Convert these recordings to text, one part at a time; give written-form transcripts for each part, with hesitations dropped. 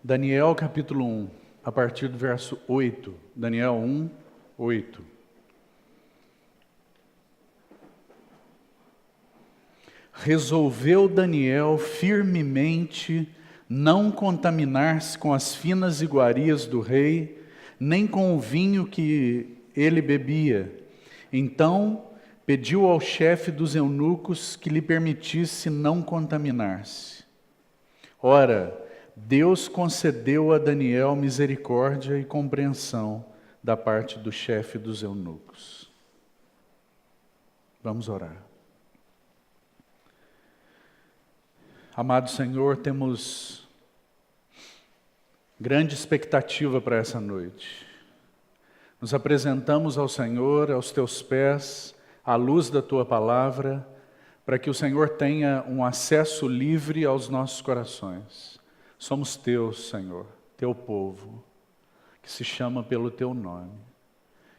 Daniel capítulo 1, a partir do verso 8. Daniel 1, 8. Resolveu Daniel firmemente não contaminar-se com as finas iguarias do rei, nem com o vinho que ele bebia. Então pediu ao chefe dos eunucos que lhe permitisse não contaminar-se. Ora, Deus concedeu a Daniel misericórdia e compreensão da parte do chefe dos eunucos. Vamos orar. Amado Senhor, temos grande expectativa para essa noite. Nos apresentamos ao Senhor, aos teus pés, à luz da tua palavra, para que o Senhor tenha um acesso livre aos nossos corações. Somos teus, Senhor, teu povo, que se chama pelo teu nome.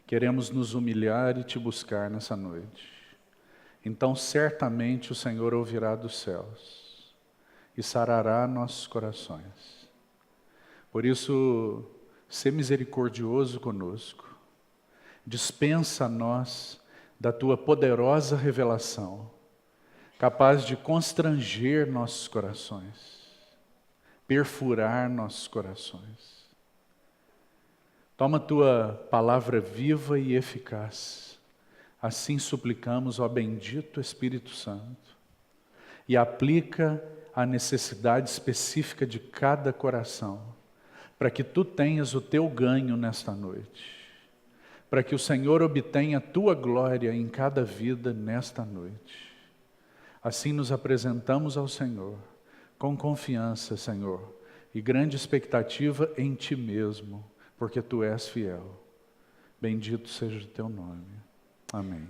Queremos nos humilhar e te buscar nessa noite. Então, certamente o Senhor ouvirá dos céus e sarará nossos corações. Por isso, sê misericordioso conosco. Dispensa a nós da tua poderosa revelação, capaz de constranger nossos corações, perfurar nossos corações. Toma tua palavra viva e eficaz. Assim suplicamos, ó bendito Espírito Santo, e aplica a necessidade específica de cada coração, para que tu tenhas o teu ganho nesta noite, para que o Senhor obtenha a tua glória em cada vida nesta noite. Assim nos apresentamos ao Senhor, com confiança, Senhor, e grande expectativa em Ti mesmo, porque Tu és fiel. Bendito seja o Teu nome. Amém.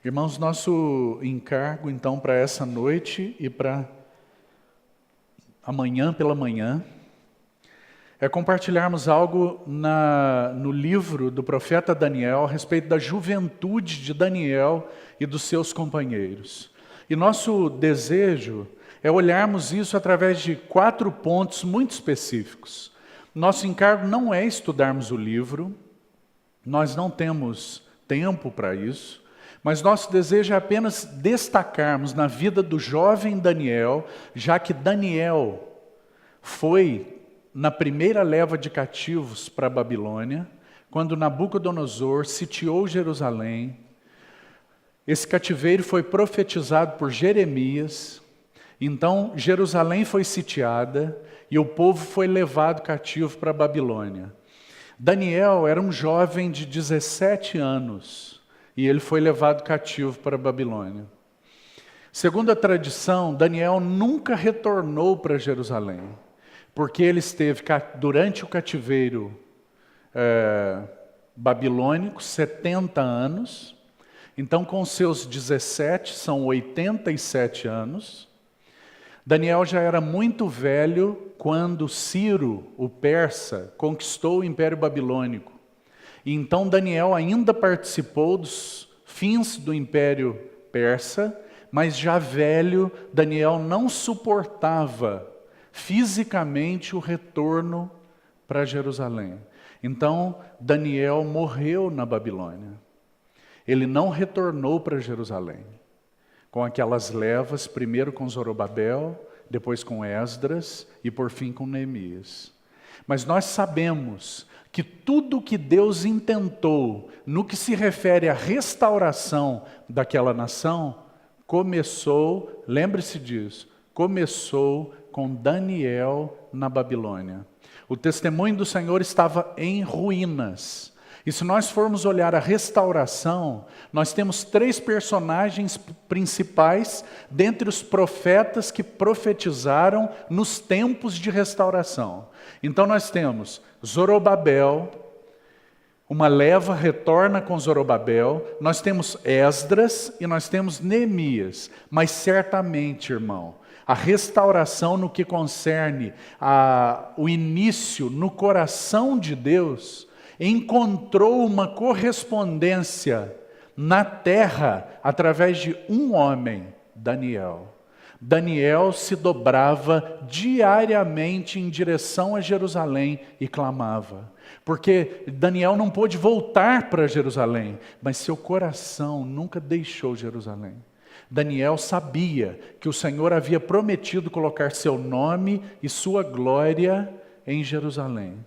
Irmãos, nosso encargo, então, para essa noite e para amanhã pela manhã, é compartilharmos algo no livro do profeta Daniel, a respeito da juventude de Daniel e dos seus companheiros. E nosso desejo é olharmos isso através de 4 pontos muito específicos. Nosso encargo não é estudarmos o livro, nós não temos tempo para isso, mas nosso desejo é apenas destacarmos na vida do jovem Daniel, já que Daniel foi na primeira leva de cativos para a Babilônia, quando Nabucodonosor sitiou Jerusalém. Esse cativeiro foi profetizado por Jeremias. Então Jerusalém foi sitiada e o povo foi levado cativo para a Babilônia. Daniel era um jovem de 17 anos e ele foi levado cativo para a Babilônia. Segundo a tradição, Daniel nunca retornou para Jerusalém, porque ele esteve durante o cativeiro babilônico 70 anos. Então, com seus 17, são 87 anos. Daniel já era muito velho quando Ciro, o persa, conquistou o Império Babilônico. E então Daniel ainda participou dos fins do Império Persa, mas já velho, Daniel não suportava fisicamente o retorno para Jerusalém. Então, Daniel morreu na Babilônia. Ele não retornou para Jerusalém, com aquelas levas, primeiro com Zorobabel, depois com Esdras e por fim com Neemias. Mas nós sabemos que tudo que Deus intentou, no que se refere à restauração daquela nação, começou, lembre-se disso, começou com Daniel na Babilônia. O testemunho do Senhor estava em ruínas. E se nós formos olhar a restauração, nós temos 3 personagens principais dentre os profetas que profetizaram nos tempos de restauração. Então nós temos Zorobabel, uma leva retorna com Zorobabel, nós temos Esdras e nós temos Neemias. Mas certamente, irmão, a restauração no que concerne o início no coração de Deus encontrou uma correspondência na terra através de um homem, Daniel. Daniel se dobrava diariamente em direção a Jerusalém e clamava. Porque Daniel não pôde voltar para Jerusalém, mas seu coração nunca deixou Jerusalém. Daniel sabia que o Senhor havia prometido colocar seu nome e sua glória em Jerusalém.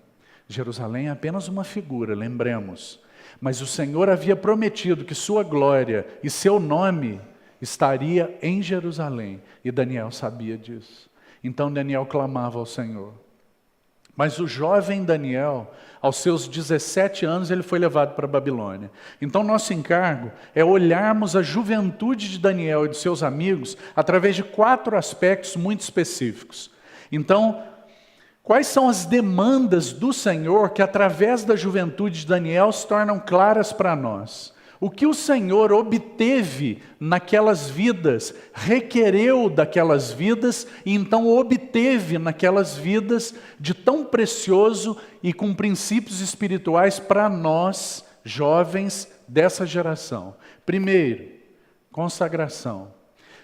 Jerusalém é apenas uma figura, lembremos. Mas o Senhor havia prometido que sua glória e seu nome estaria em Jerusalém. E Daniel sabia disso. Então Daniel clamava ao Senhor. Mas o jovem Daniel, aos seus 17 anos, ele foi levado para a Babilônia. Então nosso encargo é olharmos a juventude de Daniel e de seus amigos através de 4 aspectos muito específicos. Então, quais são as demandas do Senhor que através da juventude de Daniel se tornam claras para nós? O que o Senhor obteve naquelas vidas, requereu daquelas vidas e então obteve naquelas vidas de tão precioso e com princípios espirituais para nós, jovens dessa geração. Primeiro, consagração.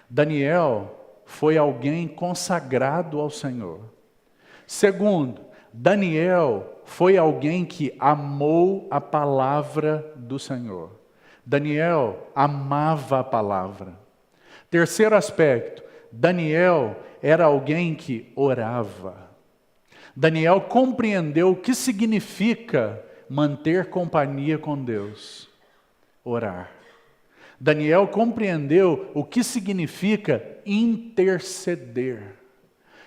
Daniel foi alguém consagrado ao Senhor. Segundo, Daniel foi alguém que amou a palavra do Senhor. Daniel amava a palavra. Terceiro aspecto, Daniel era alguém que orava. Daniel compreendeu o que significa manter companhia com Deus. Orar. Daniel compreendeu o que significa interceder.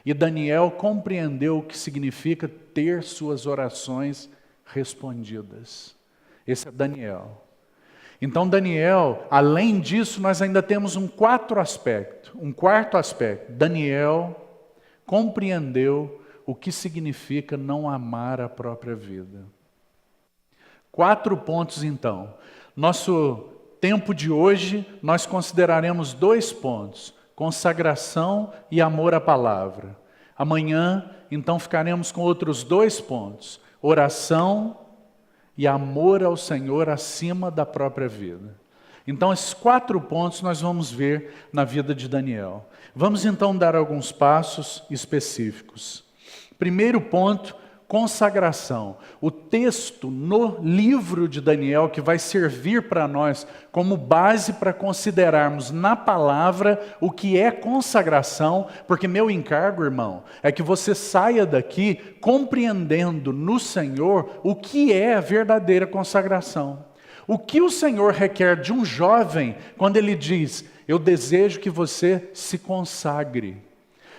E Daniel compreendeu o que significa ter suas orações respondidas. Esse é Daniel. Então Daniel, além disso, nós ainda temos um quarto aspecto. Daniel compreendeu o que significa não amar a própria vida. 4 pontos então. Nosso tempo de hoje, nós consideraremos 2 pontos. Consagração e amor à palavra. Amanhã, então, ficaremos com outros 2 pontos. Oração e amor ao Senhor acima da própria vida. Então, esses 4 pontos nós vamos ver na vida de Daniel. Vamos então dar alguns passos específicos. Primeiro ponto, consagração. O texto no livro de Daniel que vai servir para nós como base para considerarmos na palavra o que é consagração, porque meu encargo, irmão, é que você saia daqui compreendendo no Senhor o que é a verdadeira consagração. O que o Senhor requer de um jovem quando Ele diz, eu desejo que você se consagre.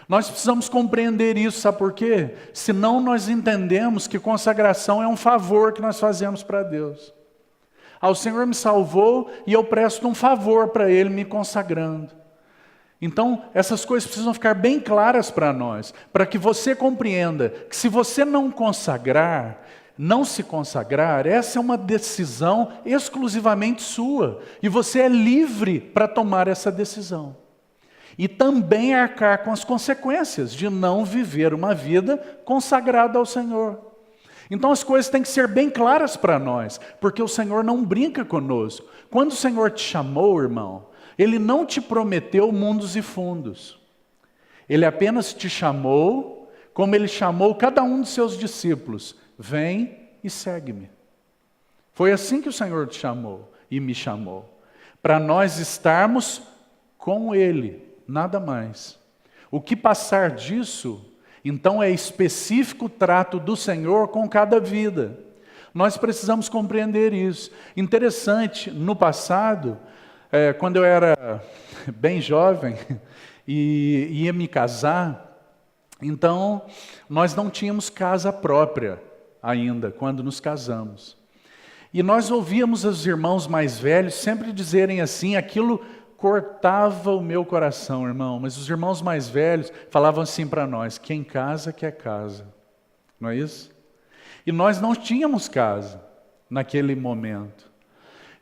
Nós precisamos compreender isso, sabe por quê? Senão nós entendemos que consagração é um favor que nós fazemos para Deus. O Senhor me salvou e eu presto um favor para Ele me consagrando. Então, essas coisas precisam ficar bem claras para nós, para que você compreenda que se você não se consagrar, essa é uma decisão exclusivamente sua. E você é livre para tomar essa decisão. E também arcar com as consequências de não viver uma vida consagrada ao Senhor. Então as coisas têm que ser bem claras para nós, porque o Senhor não brinca conosco. Quando o Senhor te chamou, irmão, Ele não te prometeu mundos e fundos. Ele apenas te chamou, como Ele chamou cada um dos seus discípulos. Vem e segue-me. Foi assim que o Senhor te chamou e me chamou. Para nós estarmos com Ele. Nada mais. O que passar disso, então é específico trato do Senhor com cada vida. Nós precisamos compreender isso. Interessante, no passado, quando eu era bem jovem e ia me casar, então nós não tínhamos casa própria ainda, quando nos casamos. E nós ouvíamos os irmãos mais velhos sempre dizerem assim, aquilo cortava o meu coração, irmão. Mas os irmãos mais velhos falavam assim para nós, quem casa quer casa. Não é isso? E nós não tínhamos casa naquele momento.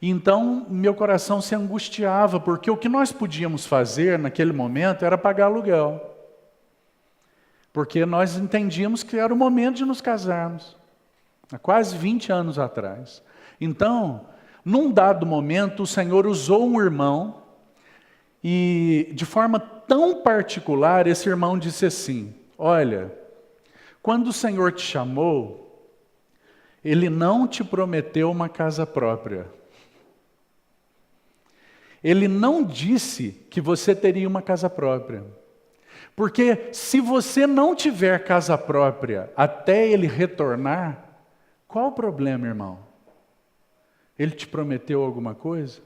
E então meu coração se angustiava, porque o que nós podíamos fazer naquele momento era pagar aluguel. Porque nós entendíamos que era o momento de nos casarmos. Há quase 20 anos atrás. Então, num dado momento, o Senhor usou um irmão E de forma tão particular, esse irmão disse assim: olha, quando o Senhor te chamou, Ele não te prometeu uma casa própria. Ele não disse que você teria uma casa própria. Porque se você não tiver casa própria até Ele retornar, qual o problema, irmão? Ele te prometeu alguma coisa?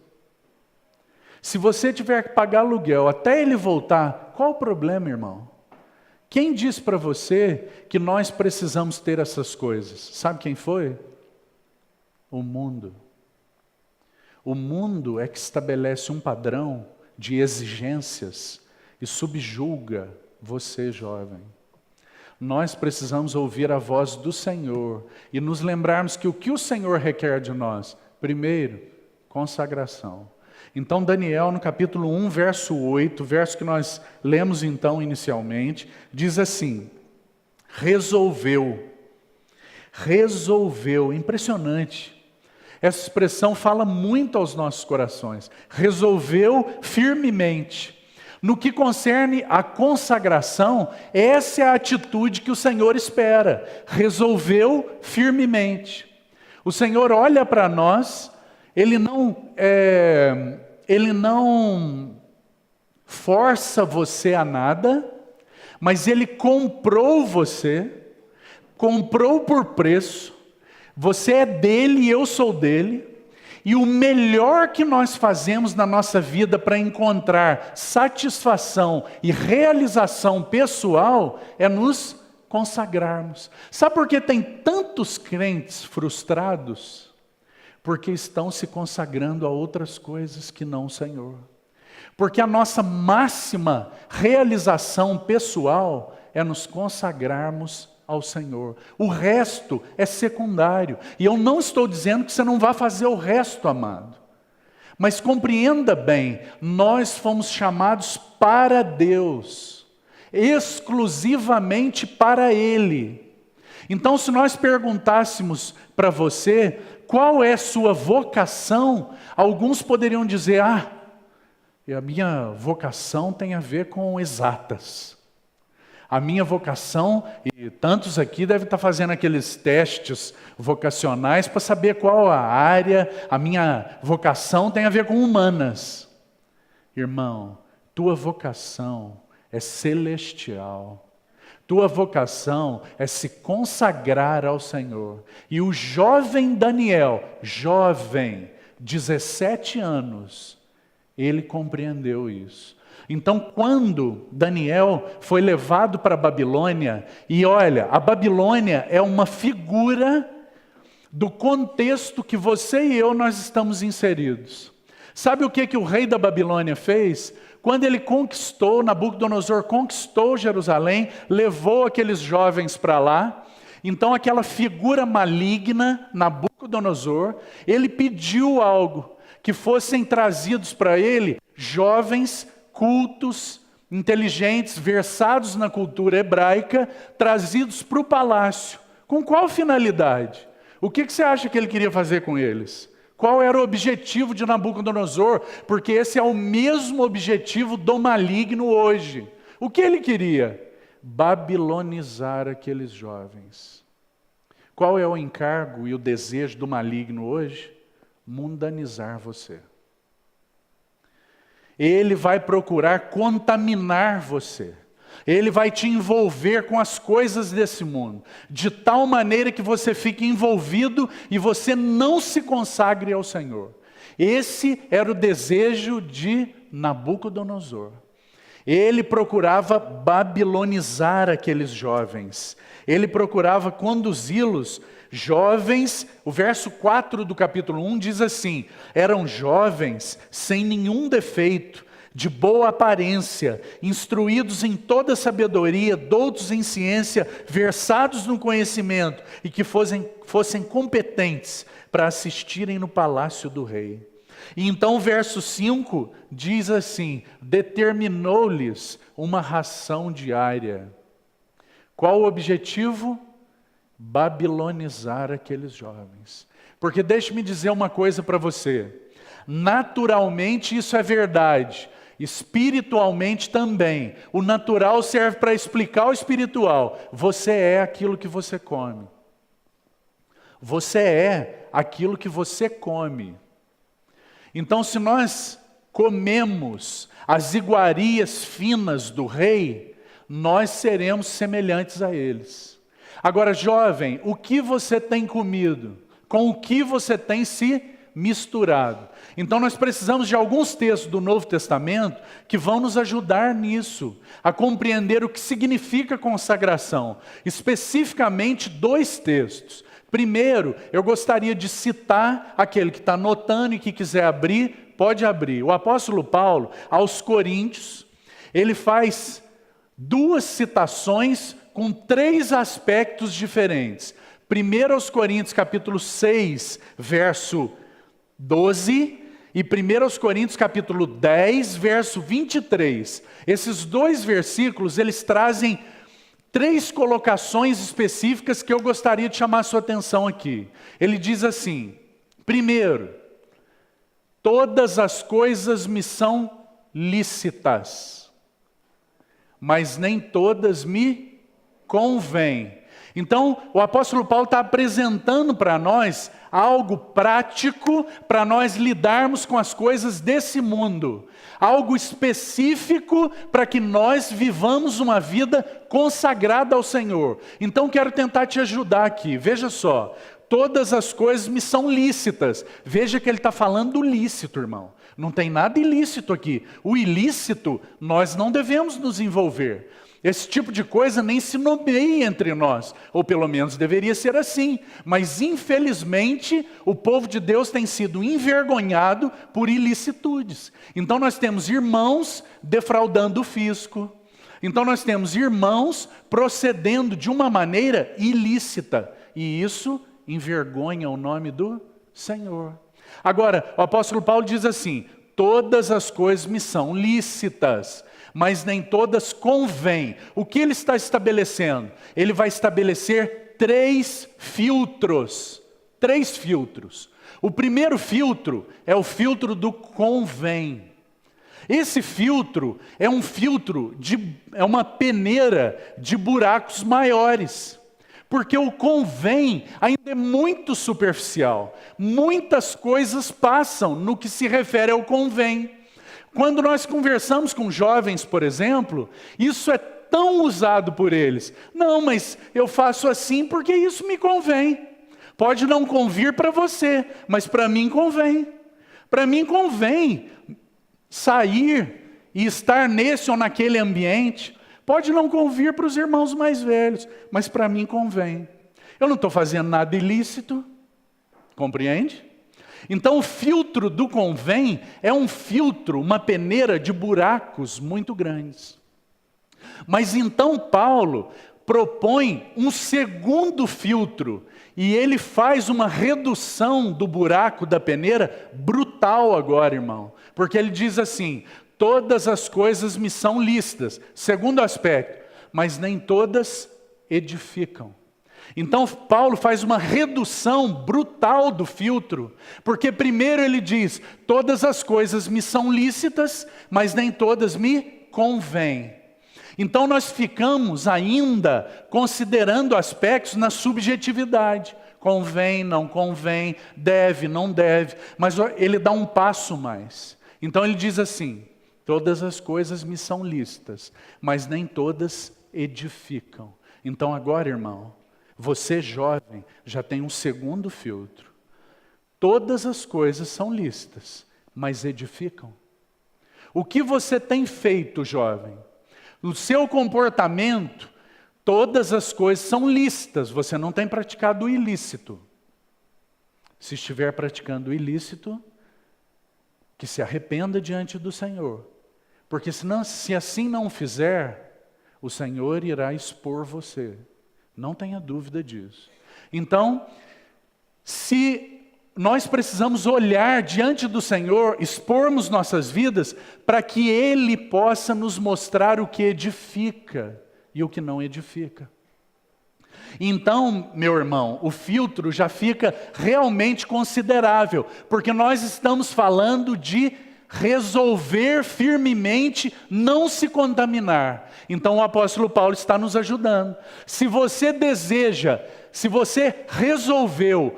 Se você tiver que pagar aluguel até Ele voltar, qual o problema, irmão? Quem disse para você que nós precisamos ter essas coisas? Sabe quem foi? O mundo. O mundo é que estabelece um padrão de exigências e subjuga você, jovem. Nós precisamos ouvir a voz do Senhor e nos lembrarmos que o que o Senhor requer de nós? Primeiro, consagração. Então, Daniel, no capítulo 1, verso 8, verso que nós lemos então inicialmente, diz assim: resolveu, impressionante. Essa expressão fala muito aos nossos corações. Resolveu firmemente. No que concerne a consagração, essa é a atitude que o Senhor espera. Resolveu firmemente. O Senhor olha para nós, Ele não força você a nada, mas Ele comprou você, comprou por preço. Você é dele e eu sou dele. E o melhor que nós fazemos na nossa vida para encontrar satisfação e realização pessoal é nos consagrarmos. Sabe por que tem tantos crentes frustrados? Porque estão se consagrando a outras coisas que não o Senhor. Porque a nossa máxima realização pessoal é nos consagrarmos ao Senhor. O resto é secundário. E eu não estou dizendo que você não vá fazer o resto, amado. Mas compreenda bem, nós fomos chamados para Deus, exclusivamente para Ele. Então, se nós perguntássemos para você qual é sua vocação, alguns poderiam dizer: a minha vocação tem a ver com exatas. A minha vocação, e tantos aqui devem estar fazendo aqueles testes vocacionais para saber qual a área, a minha vocação tem a ver com humanas. Irmão, tua vocação é celestial. Tua vocação é se consagrar ao Senhor. E o jovem Daniel, 17 anos, ele compreendeu isso. Então, quando Daniel foi levado para a Babilônia, e olha, a Babilônia é uma figura do contexto que você e eu nós estamos inseridos. Sabe o que o rei da Babilônia fez? Quando ele conquistou, Nabucodonosor conquistou Jerusalém, levou aqueles jovens para lá, então aquela figura maligna, Nabucodonosor, ele pediu algo, que fossem trazidos para ele jovens cultos, inteligentes, versados na cultura hebraica, trazidos para o palácio. Com qual finalidade? O que você acha que ele queria fazer com eles? Qual era o objetivo de Nabucodonosor? Porque esse é o mesmo objetivo do maligno hoje. O que ele queria? Babilonizar aqueles jovens. Qual é o encargo e o desejo do maligno hoje? Mundanizar você. Ele vai procurar contaminar você. Ele vai te envolver com as coisas desse mundo, de tal maneira que você fique envolvido e você não se consagre ao Senhor. Esse era o desejo de Nabucodonosor. Ele procurava babilonizar aqueles jovens. Ele procurava conduzi-los. Jovens, o verso 4 do capítulo 1 diz assim: eram jovens sem nenhum defeito, de boa aparência, instruídos em toda sabedoria, doutos em ciência, versados no conhecimento, e que fossem competentes para assistirem no palácio do rei. E então o verso 5 diz assim: determinou-lhes uma ração diária. Qual o objetivo? Babilonizar aqueles jovens. Porque deixe-me dizer uma coisa para você. Naturalmente isso é verdade. espiritualmente também. O natural serve para explicar o espiritual. Você é aquilo que você come. Você é aquilo que você come. Então, se nós comemos as iguarias finas do rei, nós seremos semelhantes a eles. Agora, jovem, o que você tem comido? Com o que você tem se misturado? Então nós precisamos de alguns textos do Novo Testamento que vão nos ajudar nisso, a compreender o que significa consagração. Especificamente 2 textos. Primeiro, eu gostaria de citar aquele que está anotando e que quiser abrir, pode abrir. O apóstolo Paulo, aos Coríntios, ele faz 2 citações com 3 aspectos diferentes. Primeiro aos Coríntios, capítulo 6, verso 12, e 1 aos Coríntios, capítulo 10, verso 23. Esses 2 versículos, eles trazem 3 colocações específicas que eu gostaria de chamar a sua atenção aqui. Ele diz assim: primeiro, todas as coisas me são lícitas, mas nem todas me convêm. Então, o apóstolo Paulo está apresentando para nós algo prático para nós lidarmos com as coisas desse mundo. Algo específico para que nós vivamos uma vida consagrada ao Senhor. Então, quero tentar te ajudar aqui. Veja só, todas as coisas me são lícitas. Veja que ele está falando do lícito, irmão. Não tem nada ilícito aqui. O ilícito, nós não devemos nos envolver. Esse tipo de coisa nem se nomeia entre nós, ou pelo menos deveria ser assim. Mas infelizmente o povo de Deus tem sido envergonhado por ilicitudes. Então nós temos irmãos defraudando o fisco. Então nós temos irmãos procedendo de uma maneira ilícita. E isso envergonha o nome do Senhor. Agora, o apóstolo Paulo diz assim: todas as coisas me são lícitas, mas nem todas convêm. O que ele está estabelecendo? Ele vai estabelecer 3 filtros. 3 filtros. O primeiro filtro é o filtro do convém. Esse filtro é um filtro, é uma peneira de buracos maiores. Porque o convém ainda é muito superficial. Muitas coisas passam no que se refere ao convém. Quando nós conversamos com jovens, por exemplo, isso é tão usado por eles. Não, mas eu faço assim porque isso me convém. Pode não convir para você, mas para mim convém. Para mim convém sair e estar nesse ou naquele ambiente. Pode não convir para os irmãos mais velhos, mas para mim convém. Eu não estou fazendo nada ilícito, compreende? Então o filtro do convém é um filtro, uma peneira de buracos muito grandes. Mas então Paulo propõe um segundo filtro, e ele faz uma redução do buraco da peneira brutal agora, irmão. Porque ele diz assim: todas as coisas me são lícitas. Segundo aspecto, mas nem todas edificam. Então Paulo faz uma redução brutal do filtro, porque primeiro ele diz: todas as coisas me são lícitas, mas nem todas me convêm. Então nós ficamos ainda considerando aspectos na subjetividade. Convém, não convém, deve, não deve, mas ele dá um passo mais. Então ele diz assim: todas as coisas me são lícitas, mas nem todas edificam. Então agora, irmão, você jovem já tem um segundo filtro. Todas as coisas são lícitas, mas edificam. O que você tem feito, jovem? O seu comportamento, todas as coisas são lícitas, você não tem praticado o ilícito. Se estiver praticando o ilícito, que se arrependa diante do Senhor. Porque se assim não fizer, o Senhor irá expor você. Não tenha dúvida disso. Então, se nós precisamos olhar diante do Senhor, expormos nossas vidas, para que Ele possa nos mostrar o que edifica e o que não edifica. Então, meu irmão, o filtro já fica realmente considerável, porque nós estamos falando de resolver firmemente não se contaminar. Então o apóstolo Paulo está nos ajudando. Se você deseja, se você resolveu,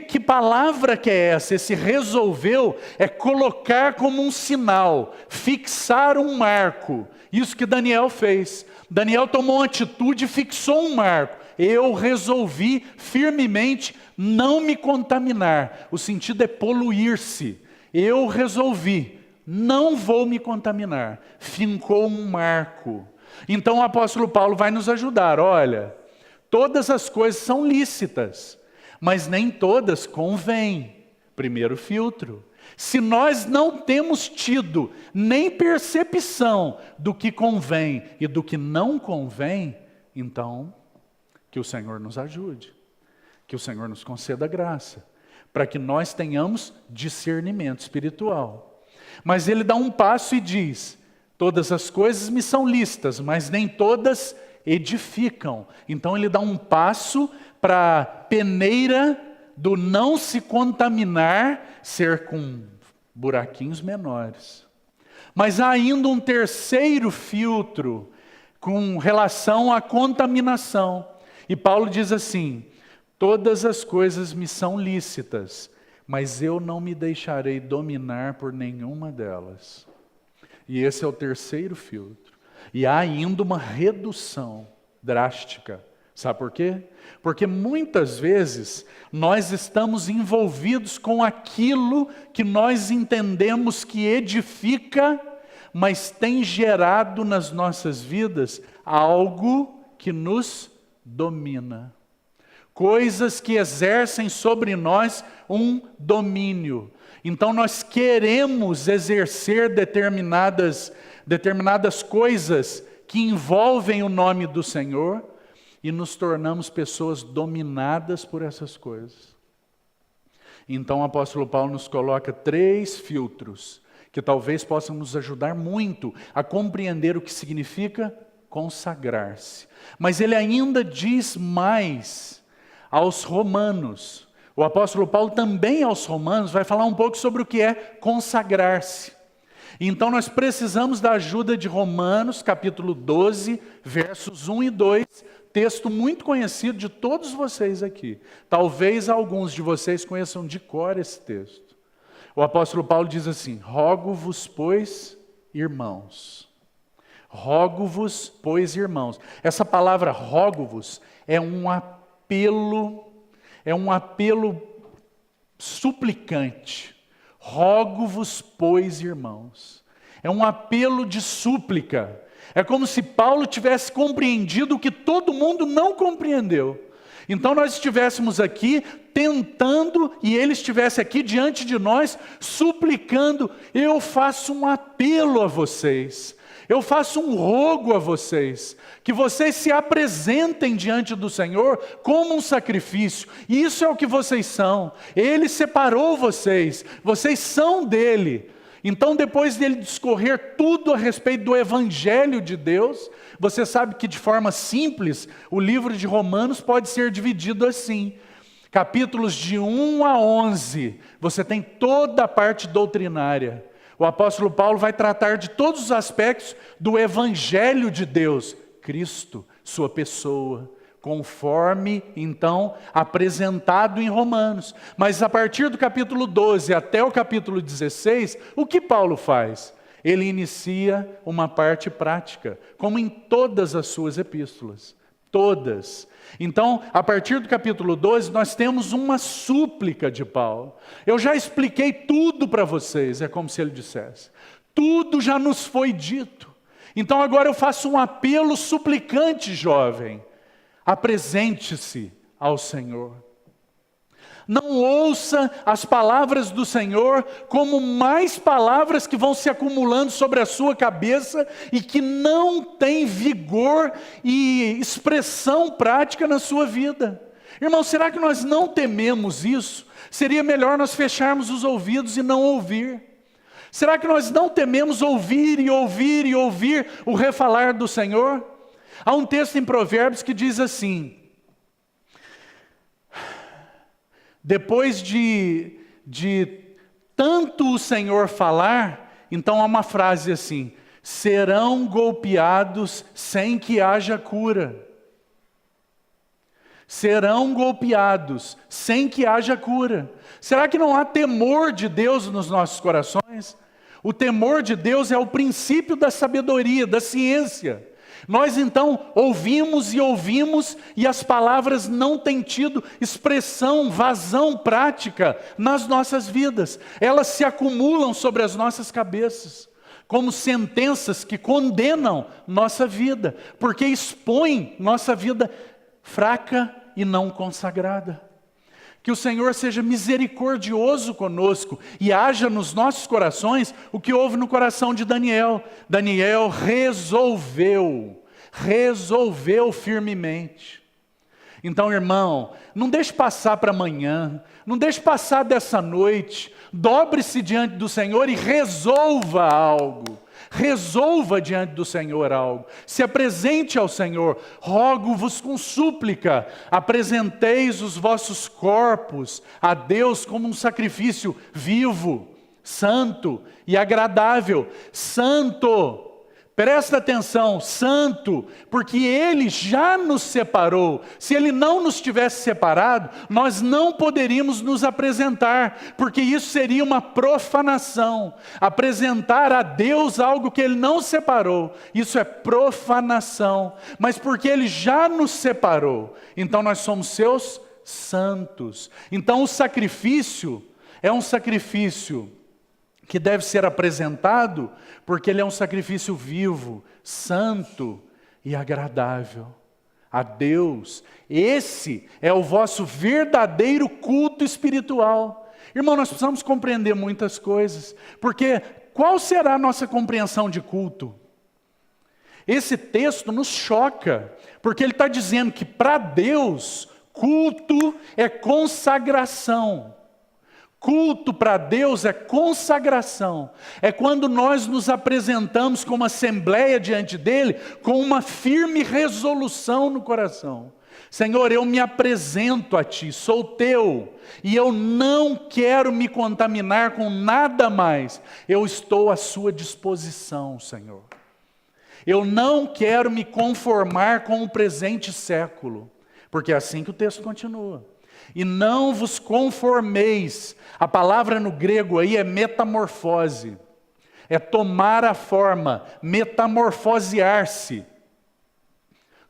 que palavra que é essa? Esse resolveu é colocar como um sinal, fixar um marco. Isso que Daniel fez. Daniel tomou uma atitude e fixou um marco. Eu resolvi firmemente não me contaminar. O sentido é poluir-se. Eu resolvi, não vou me contaminar. Fincou um marco. Então o apóstolo Paulo vai nos ajudar. Olha, todas as coisas são lícitas, mas nem todas convêm. Primeiro filtro. Se nós não temos tido nem percepção do que convém e do que não convém, então que o Senhor nos ajude, que o Senhor nos conceda graça, para que nós tenhamos discernimento espiritual. Mas ele dá um passo e diz: todas as coisas me são lícitas, mas nem todas edificam. Então ele dá um passo para a peneira do não se contaminar ser com buraquinhos menores. Mas há ainda um terceiro filtro com relação à contaminação. E Paulo diz assim: todas as coisas me são lícitas, mas eu não me deixarei dominar por nenhuma delas. E esse é o terceiro filtro. E há ainda uma redução drástica. Sabe por quê? Porque muitas vezes nós estamos envolvidos com aquilo que nós entendemos que edifica, mas tem gerado nas nossas vidas algo que nos domina. Coisas que exercem sobre nós um domínio. Então nós queremos exercer determinadas coisas que envolvem o nome do Senhor e nos tornamos pessoas dominadas por essas coisas. Então o apóstolo Paulo nos coloca 3 filtros que talvez possam nos ajudar muito a compreender o que significa consagrar-se. Mas ele ainda diz mais aos romanos. O apóstolo Paulo também aos romanos vai falar um pouco sobre o que é consagrar-se. Então nós precisamos da ajuda de Romanos, capítulo 12, versos 1 e 2, texto muito conhecido de todos vocês aqui. Talvez alguns de vocês conheçam de cor esse texto. O apóstolo Paulo diz assim: rogo-vos, pois, irmãos. Rogo-vos, pois, irmãos. Essa palavra rogo-vos é um apelo suplicante. Rogo-vos, pois, irmãos. É um apelo de súplica. É como se Paulo tivesse compreendido o que todo mundo não compreendeu. Então nós estivéssemos aqui tentando, e ele estivesse aqui diante de nós, suplicando: eu faço um apelo a vocês. Eu faço um rogo a vocês, que vocês se apresentem diante do Senhor como um sacrifício. E isso é o que vocês são. Ele separou vocês, vocês são dele. Então, depois dele discorrer tudo a respeito do Evangelho de Deus, você sabe que de forma simples, o livro de Romanos pode ser dividido assim. Capítulos de 1 a 11, você tem toda a parte doutrinária. O apóstolo Paulo vai tratar de todos os aspectos do Evangelho de Deus, Cristo, sua pessoa, conforme, então, apresentado em Romanos. Mas a partir do capítulo 12 até o capítulo 16, o que Paulo faz? Ele inicia uma parte prática, como em todas as suas epístolas. Todas. Então, a partir do capítulo 12, nós temos uma súplica de Paulo. Eu já expliquei tudo para vocês, é como se ele dissesse. Tudo já nos foi dito. Então agora eu faço um apelo suplicante, jovem. Apresente-se ao Senhor. Não ouça as palavras do Senhor como mais palavras que vão se acumulando sobre a sua cabeça e que não têm vigor e expressão prática na sua vida. Irmão, será que nós não tememos isso? Seria melhor nós fecharmos os ouvidos e não ouvir. Será que nós não tememos ouvir e ouvir e ouvir o refalar do Senhor? Há um texto em Provérbios que diz assim: depois de tanto o Senhor falar, Então há uma frase assim: serão golpeados sem que haja cura. Serão golpeados sem que haja cura. Será que não há temor de Deus nos nossos corações? O temor de Deus é o princípio da sabedoria, da ciência. Nós então ouvimos e as palavras não têm tido expressão, vazão prática nas nossas vidas. Elas se acumulam sobre as nossas cabeças, como sentenças que condenam nossa vida, porque expõem nossa vida fraca e não consagrada. Que o Senhor seja misericordioso conosco e haja nos nossos corações o que houve no coração de Daniel. Daniel resolveu firmemente. Então, irmão, não deixe passar para amanhã, não deixe passar dessa noite. Dobre-se diante do Senhor e resolva algo. Resolva diante do Senhor algo. Se apresente ao Senhor. Rogo-vos com súplica. Apresenteis os vossos corpos a Deus como um sacrifício vivo, santo e agradável. Santo. Presta atenção, santo, porque Ele já nos separou. Se Ele não nos tivesse separado, nós não poderíamos nos apresentar, porque isso seria uma profanação. Apresentar a Deus algo que Ele não separou, isso é profanação. Mas porque Ele já nos separou, então nós somos seus santos. Então o sacrifício é um sacrifício que deve ser apresentado, porque ele é um sacrifício vivo, santo e agradável a Deus. Esse é o vosso verdadeiro culto espiritual. Irmão, nós precisamos compreender muitas coisas, porque qual será a nossa compreensão de culto? Esse texto nos choca, porque ele está dizendo que para Deus, culto é consagração. Culto para Deus é consagração. É quando nós nos apresentamos como assembleia diante dEle, com uma firme resolução no coração. Senhor, eu me apresento a Ti, sou Teu, e eu não quero me contaminar com nada mais. Eu estou à Sua disposição, Senhor. Eu não quero me conformar com o presente século, porque é assim que o texto continua. E não vos conformeis. A palavra no grego aí é metamorfose. É tomar a forma, metamorfosear-se.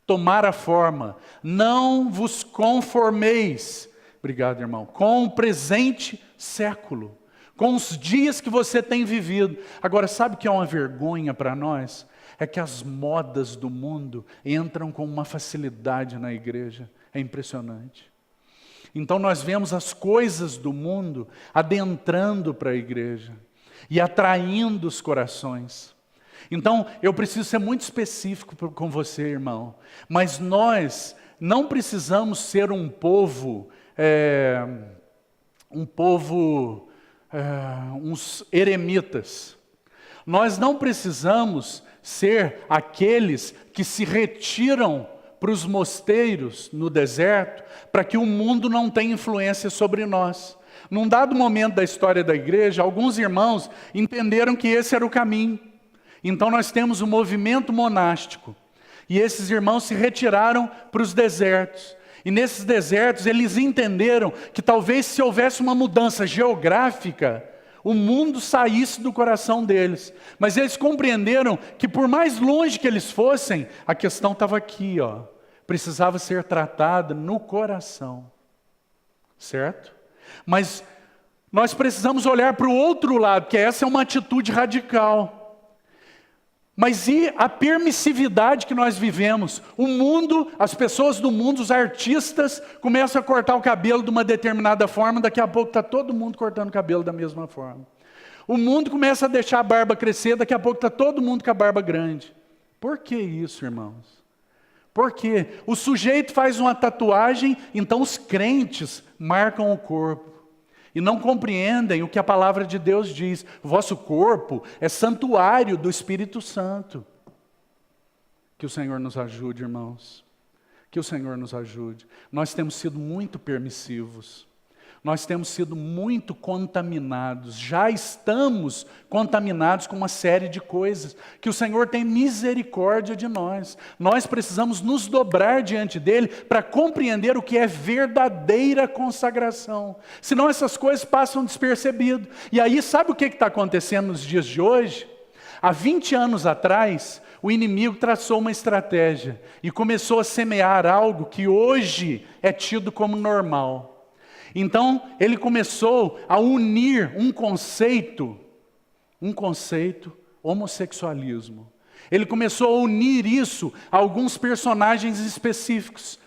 Tomar a forma. Não vos conformeis. Obrigado, irmão. Com o presente século. Com os dias que você tem vivido. Agora, sabe o que é uma vergonha para nós? É que as modas do mundo entram com uma facilidade na igreja. É impressionante. Então nós vemos as coisas do mundo adentrando para a igreja e atraindo os corações. Então eu preciso ser muito específico com você, irmão. Mas nós não precisamos ser um povo, uns eremitas. Nós não precisamos ser aqueles que se retiram para os mosteiros no deserto, para que o mundo não tenha influência sobre nós. Num dado momento da história da igreja, alguns irmãos entenderam que esse era o caminho. Então nós temos um movimento monástico. E esses irmãos se retiraram para os desertos. E nesses desertos eles entenderam que talvez se houvesse uma mudança geográfica, o mundo saísse do coração deles. Mas eles compreenderam que por mais longe que eles fossem, a questão estava aqui, ó. Precisava ser tratada no coração. Certo? Mas nós precisamos olhar para o outro lado, porque essa é uma atitude radical. Mas e a permissividade que nós vivemos? O mundo, as pessoas do mundo, os artistas, começam a cortar o cabelo de uma determinada forma, daqui a pouco está todo mundo cortando o cabelo da mesma forma. O mundo começa a deixar a barba crescer, daqui a pouco está todo mundo com a barba grande. Por que isso, irmãos? Porque o sujeito faz uma tatuagem, então os crentes marcam o corpo. E não compreendem o que a palavra de Deus diz. O vosso corpo é santuário do Espírito Santo. Que o Senhor nos ajude, irmãos. Que o Senhor nos ajude. Nós temos sido muito permissivos. Nós temos sido muito contaminados, já estamos contaminados com uma série de coisas, que o Senhor tem misericórdia de nós. Nós precisamos nos dobrar diante dEle para compreender o que é verdadeira consagração. Senão essas coisas passam despercebido. E aí sabe o que está acontecendo nos dias de hoje? Há 20 anos atrás, o inimigo traçou uma estratégia e começou a semear algo que hoje é tido como normal. Então, ele começou a unir um conceito, homossexualismo. Ele começou a unir isso a alguns personagens específicos,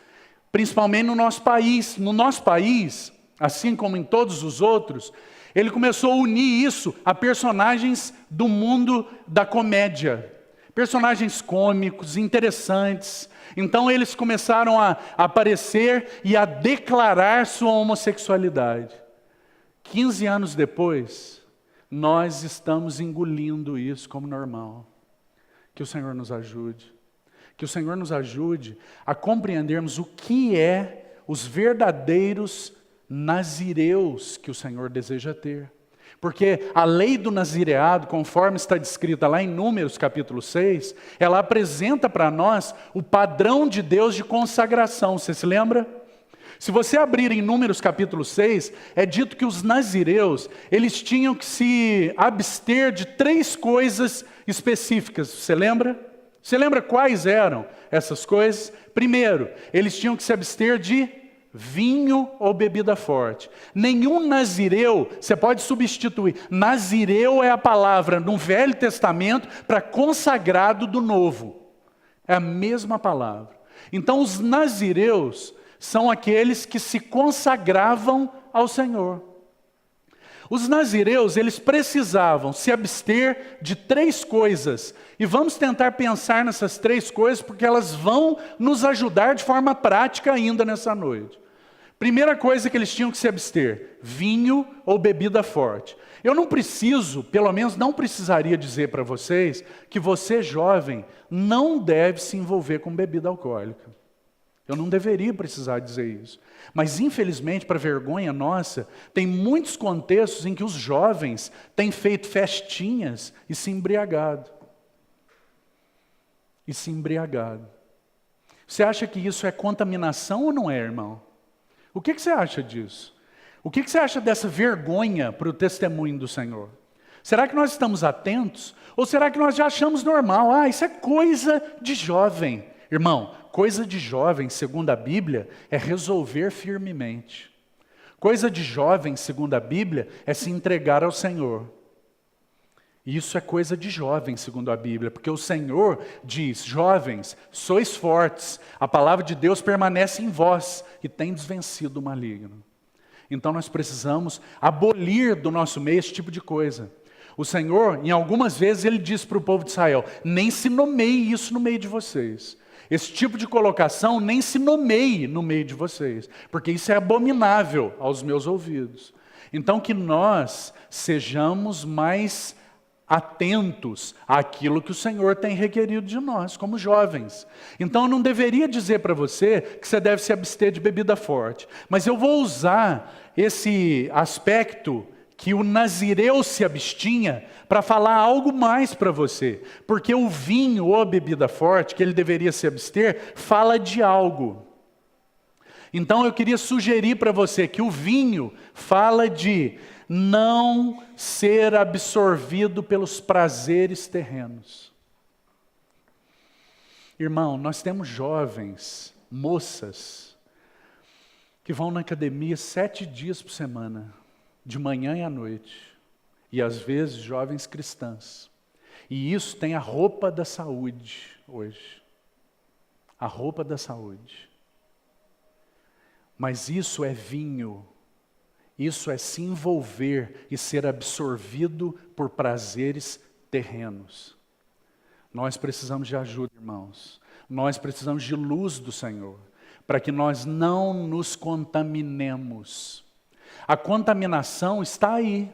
principalmente no nosso país. No nosso país, assim como em todos os outros, ele começou a unir isso a personagens do mundo da comédia. Personagens cômicos, interessantes. Então eles começaram a aparecer e a declarar sua homossexualidade. 15 anos depois, nós estamos engolindo isso como normal. Que o Senhor nos ajude. Que o Senhor nos ajude a compreendermos o que é os verdadeiros nazireus que o Senhor deseja ter. Porque a lei do nazireado, conforme está descrita lá em Números capítulo 6, ela apresenta para nós o padrão de Deus de consagração. Você se lembra? Se você abrir em Números capítulo 6, é dito que os nazireus, eles tinham que se abster de 3 coisas específicas. Você lembra? Você lembra quais eram essas coisas? Primeiro, eles tinham que se abster de vinho ou bebida forte. Nenhum nazireu, você pode substituir. Nazireu é a palavra no Velho Testamento para consagrado do Novo. É a mesma palavra. Então os nazireus são aqueles que se consagravam ao Senhor. Os nazireus, eles precisavam se abster de 3 coisas. E vamos tentar pensar nessas 3 coisas, porque elas vão nos ajudar de forma prática ainda nessa noite. Primeira coisa que eles tinham que se abster: vinho ou bebida forte. Eu não preciso, pelo menos não precisaria dizer para vocês, que você jovem não deve se envolver com bebida alcoólica. Eu não deveria precisar dizer isso. Mas infelizmente, para vergonha nossa, tem muitos contextos em que os jovens têm feito festinhas e se embriagado. Você acha que isso é contaminação ou não é, irmão? O que você acha disso? O que você acha dessa vergonha para o testemunho do Senhor? Será que nós estamos atentos? Ou será que nós já achamos normal? Ah, isso é coisa de jovem. Irmão, coisa de jovem, segundo a Bíblia, é resolver firmemente. Coisa de jovem, segundo a Bíblia, é se entregar ao Senhor. Isso é coisa de jovem, segundo a Bíblia, porque o Senhor diz: jovens, sois fortes, a palavra de Deus permanece em vós e tendes vencido o maligno. Então nós precisamos abolir do nosso meio esse tipo de coisa. O Senhor, em algumas vezes, Ele diz para o povo de Israel: nem se nomeie isso no meio de vocês. Esse tipo de colocação nem se nomeie no meio de vocês, porque isso é abominável aos meus ouvidos. Então que nós sejamos mais atentos àquilo que o Senhor tem requerido de nós, como jovens. Então eu não deveria dizer para você que você deve se abster de bebida forte, mas eu vou usar esse aspecto que o nazireu se abstinha para falar algo mais para você, porque o vinho ou a bebida forte, que ele deveria se abster, fala de algo. Então eu queria sugerir para você que o vinho fala de não ser absorvido pelos prazeres terrenos. Irmão, nós temos jovens, moças, que vão na academia 7 dias por semana, de manhã e à noite, e às vezes jovens cristãs. E isso tem a roupa da saúde hoje. A roupa da saúde. Mas isso é vinho. Isso é se envolver e ser absorvido por prazeres terrenos. Nós precisamos de ajuda, irmãos. Nós precisamos de luz do Senhor, para que nós não nos contaminemos. A contaminação está aí,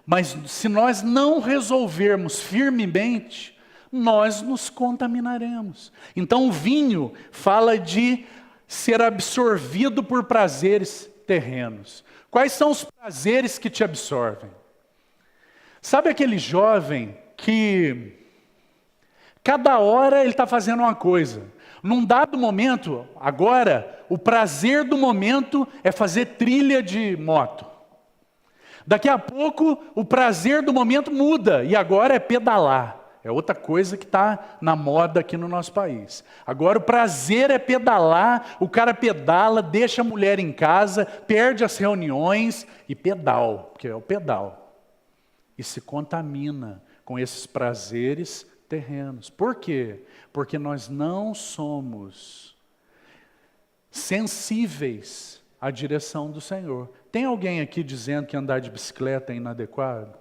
mas se nós não resolvermos firmemente, nós nos contaminaremos. Então o vinho fala de ser absorvido por prazeres terrenos. Quais são os prazeres que te absorvem? Sabe aquele jovem que cada hora ele está fazendo uma coisa. Num dado momento, agora, o prazer do momento é fazer trilha de moto. Daqui a pouco, o prazer do momento muda e agora é pedalar. É outra coisa que está na moda aqui no nosso país. Agora o prazer é pedalar, o cara pedala, deixa a mulher em casa, perde as reuniões e pedal, porque é o pedal. E se contamina com esses prazeres terrenos. Por quê? Porque nós não somos sensíveis à direção do Senhor. Tem alguém aqui dizendo que andar de bicicleta é inadequado?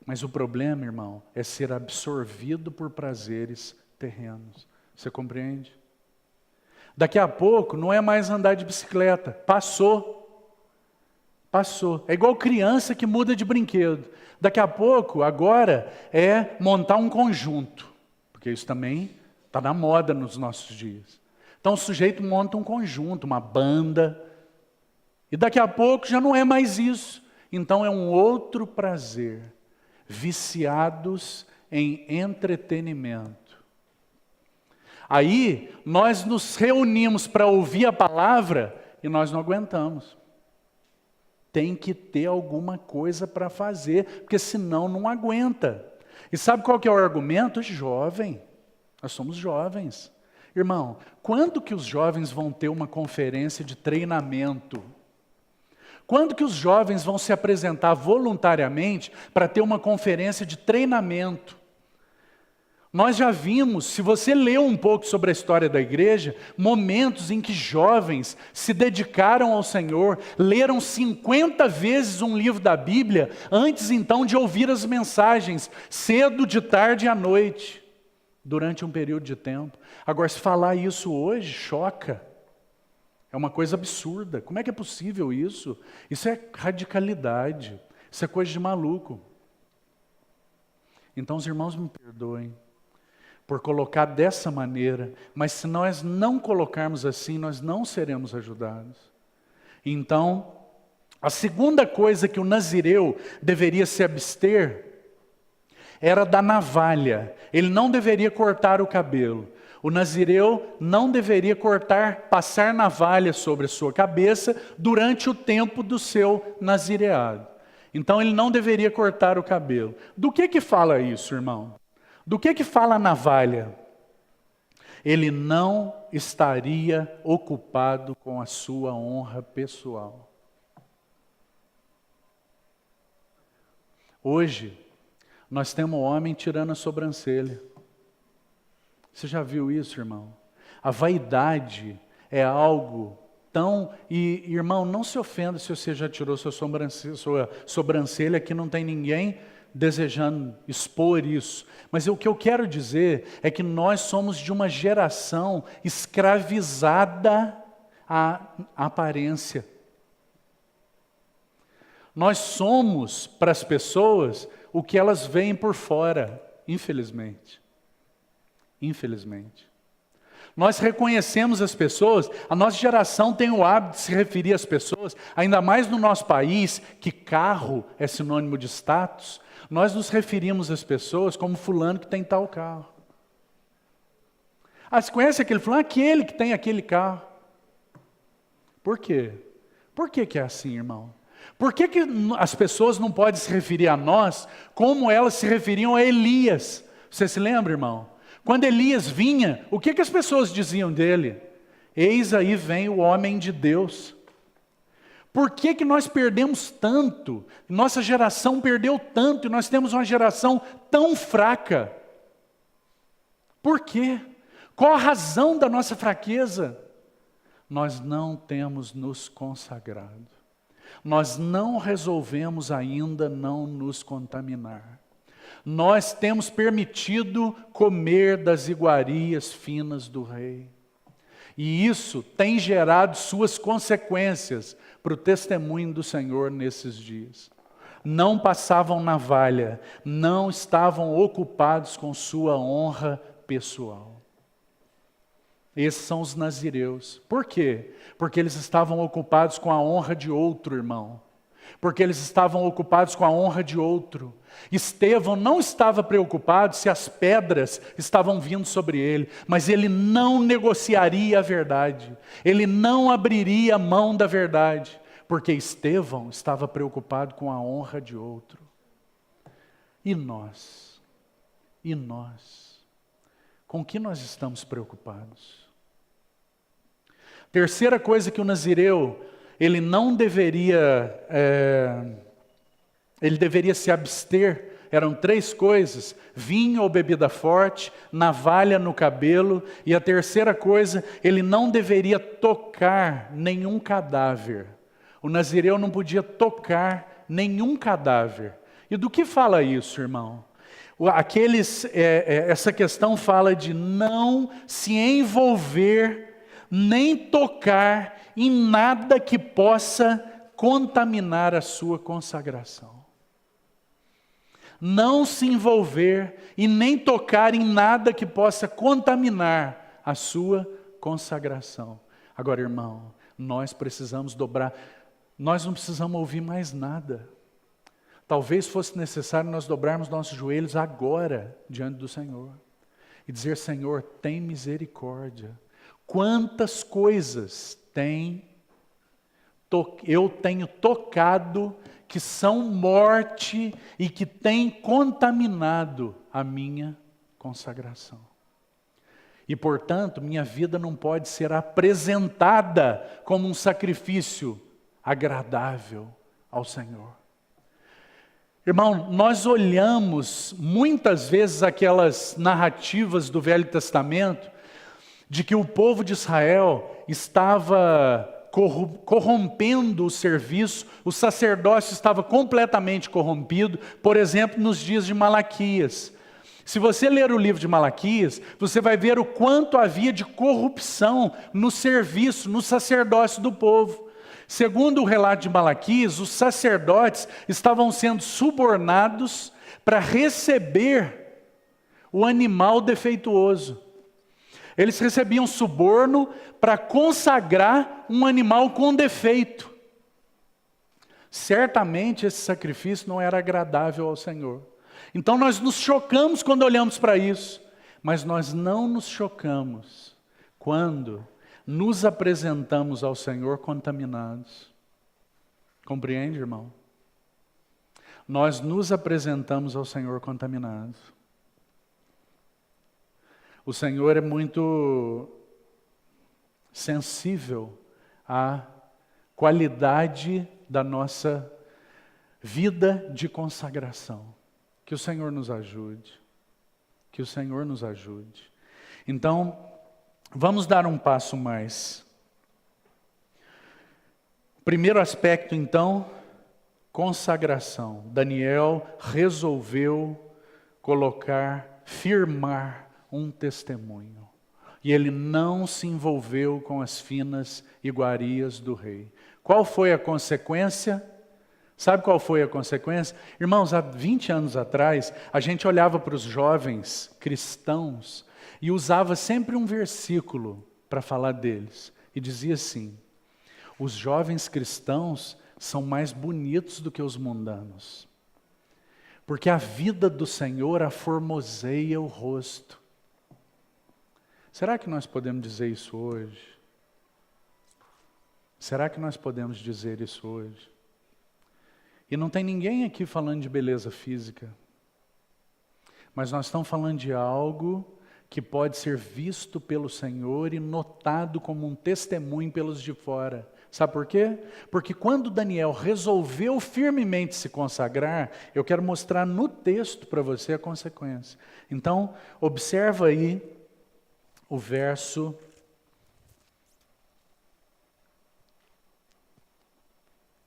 Mas o problema, irmão, é ser absorvido por prazeres terrenos. Você compreende? Daqui a pouco não é mais andar de bicicleta. Passou. É igual criança que muda de brinquedo. Daqui a pouco, agora, é montar um conjunto. Porque isso também está na moda nos nossos dias. Então o sujeito monta um conjunto, uma banda. E daqui a pouco já não é mais isso. Então é um outro prazer. Viciados em entretenimento. Aí, nós nos reunimos para ouvir a palavra e nós não aguentamos. Tem que ter alguma coisa para fazer, porque senão não aguenta. E sabe qual que é o argumento? Jovem. Nós somos jovens. Irmão, quando que os jovens vão ter uma conferência de treinamento? Quando que os jovens vão se apresentar voluntariamente para ter uma conferência de treinamento? Nós já vimos, se você leu um pouco sobre a história da igreja, momentos em que jovens se dedicaram ao Senhor, leram 50 vezes um livro da Bíblia, antes então de ouvir as mensagens, cedo, de tarde e à noite, durante um período de tempo. Agora, se falar isso hoje, choca. É uma coisa absurda. Como é que é possível isso? Isso é radicalidade. Isso é coisa de maluco. Então os irmãos me perdoem por colocar dessa maneira, mas se nós não colocarmos assim, nós não seremos ajudados. Então, a segunda coisa que o nazireu deveria se abster era da navalha. Ele não deveria cortar o cabelo. O nazireu não deveria passar navalha sobre a sua cabeça durante o tempo do seu nazireado. Então ele não deveria cortar o cabelo. Do que fala isso, irmão? Do que fala a navalha? Ele não estaria ocupado com a sua honra pessoal. Hoje, nós temos um homem tirando a sobrancelha. Você já viu isso, irmão? A vaidade é algo tão... E, irmão, não se ofenda se você já tirou sua sobrancelha, que não tem ninguém desejando expor isso. Mas o que eu quero dizer é que nós somos de uma geração escravizada à aparência. Nós somos, para as pessoas, o que elas veem por fora, infelizmente. Infelizmente. Nós reconhecemos as pessoas, a nossa geração tem o hábito de se referir às pessoas, ainda mais no nosso país, que carro é sinônimo de status, nós nos referimos às pessoas como fulano que tem tal carro. Ah, você conhece aquele fulano? Aquele que tem aquele carro. Por quê? Por que é assim, irmão? Por que as pessoas não podem se referir a nós como elas se referiam a Elias? Você se lembra, irmão? Quando Elias vinha, o que as pessoas diziam dele? Eis aí vem o homem de Deus. Por que nós perdemos tanto? Nossa geração perdeu tanto e nós temos uma geração tão fraca. Por quê? Qual a razão da nossa fraqueza? Nós não temos nos consagrado. Nós não resolvemos ainda não nos contaminar. Nós temos permitido comer das iguarias finas do rei. E isso tem gerado suas consequências para o testemunho do Senhor nesses dias. Não passavam navalha, não estavam ocupados com sua honra pessoal. Esses são os nazireus. Por quê? Porque eles estavam ocupados com a honra de outro irmão. Porque eles estavam ocupados com a honra de outro. Estevão não estava preocupado se as pedras estavam vindo sobre ele, mas ele não negociaria a verdade. Ele não abriria mão da verdade, porque Estevão estava preocupado com a honra de outro. E nós? E nós? Com que nós estamos preocupados? Terceira coisa que o nazireu, ele não deveria, ele deveria se abster, eram 3 coisas: vinho ou bebida forte, navalha no cabelo, e a terceira coisa, ele não deveria tocar nenhum cadáver. O nazireu não podia tocar nenhum cadáver. E do que fala isso, irmão? Essa questão fala de não se envolver, nem tocar em nada que possa contaminar a sua consagração. Não se envolver e nem tocar em nada que possa contaminar a sua consagração. Agora, irmão, nós precisamos dobrar, nós não precisamos ouvir mais nada. Talvez fosse necessário nós dobrarmos nossos joelhos agora diante do Senhor e dizer: Senhor, tem misericórdia. Quantas coisas eu tenho tocado que são morte e que têm contaminado a minha consagração. E, portanto, minha vida não pode ser apresentada como um sacrifício agradável ao Senhor. Irmão, nós olhamos muitas vezes aquelas narrativas do Velho Testamento de que o povo de Israel estava corrompendo o serviço, o sacerdócio estava completamente corrompido, por exemplo, nos dias de Malaquias. Se você ler o livro de Malaquias, você vai ver o quanto havia de corrupção no serviço, no sacerdócio do povo. Segundo o relato de Malaquias, os sacerdotes estavam sendo subornados para receber o animal defeituoso. Eles recebiam suborno para consagrar um animal com defeito. Certamente esse sacrifício não era agradável ao Senhor. Então nós nos chocamos quando olhamos para isso, mas nós não nos chocamos quando nos apresentamos ao Senhor contaminados. Compreende, irmão? Nós nos apresentamos ao Senhor contaminados. O Senhor é muito sensível à qualidade da nossa vida de consagração. Que o Senhor nos ajude. Que o Senhor nos ajude. Então, vamos dar um passo mais. Primeiro aspecto, então, consagração. Daniel resolveu firmar um testemunho. E ele não se envolveu com as finas iguarias do rei. Qual foi a consequência? Sabe qual foi a consequência? Irmãos, há 20 anos atrás, a gente olhava para os jovens cristãos e usava sempre um versículo para falar deles. E dizia assim: os jovens cristãos são mais bonitos do que os mundanos, porque a vida do Senhor aformoseia o rosto. Será que nós podemos dizer isso hoje? Será que nós podemos dizer isso hoje? E não tem ninguém aqui falando de beleza física, mas nós estamos falando de algo que pode ser visto pelo Senhor e notado como um testemunho pelos de fora. Sabe por quê? Porque quando Daniel resolveu firmemente se consagrar, eu quero mostrar no texto para você a consequência. Então, observa aí o verso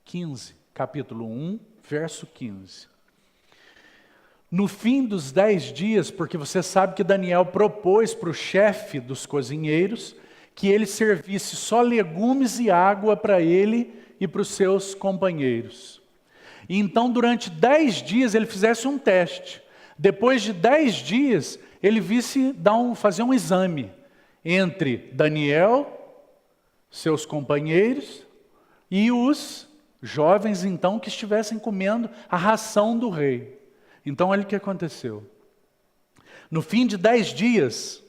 15, capítulo 1, verso 15. No fim dos 10 dias, porque você sabe que Daniel propôs para o chefe dos cozinheiros que ele servisse só legumes e água para ele e para os seus companheiros. E então, durante 10 dias, ele fizesse um teste. Depois de 10 dias, ele visse fazer um exame. entre Daniel, seus companheiros e os jovens, então, que estivessem comendo a ração do rei. Então, olha o que aconteceu. No fim de 10 dias,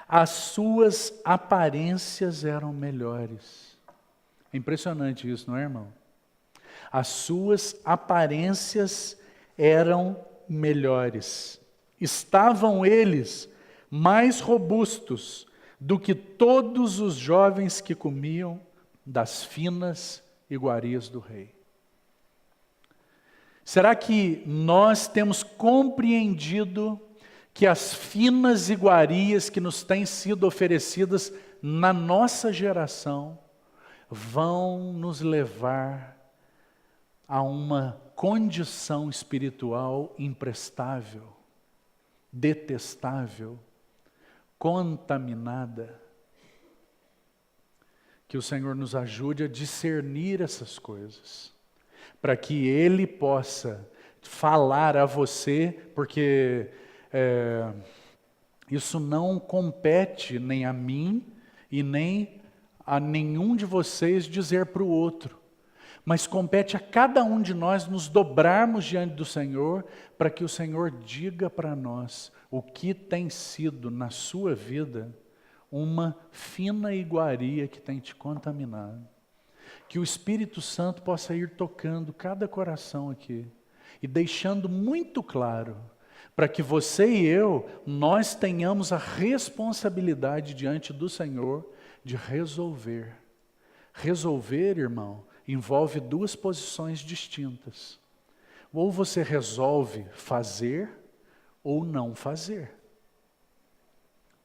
as suas aparências eram melhores. É impressionante isso, não é, irmão? As suas aparências eram melhores. Estavam eles mais robustos do que todos os jovens que comiam das finas iguarias do rei. Será que nós temos compreendido que as finas iguarias que nos têm sido oferecidas na nossa geração vão nos levar a uma condição espiritual imprestável, detestável, contaminada? Que o Senhor nos ajude a discernir essas coisas, para que Ele possa falar a você, porque isso não compete nem a mim e nem a nenhum de vocês dizer para o outro, mas compete a cada um de nós nos dobrarmos diante do Senhor, para que o Senhor diga para nós o que tem sido na sua vida uma fina iguaria que tem te contaminado. Que o Espírito Santo possa ir tocando cada coração aqui e deixando muito claro, para que você e eu, nós tenhamos a responsabilidade diante do Senhor de resolver. Resolver, irmão, envolve duas posições distintas. Ou você resolve fazer ou não fazer.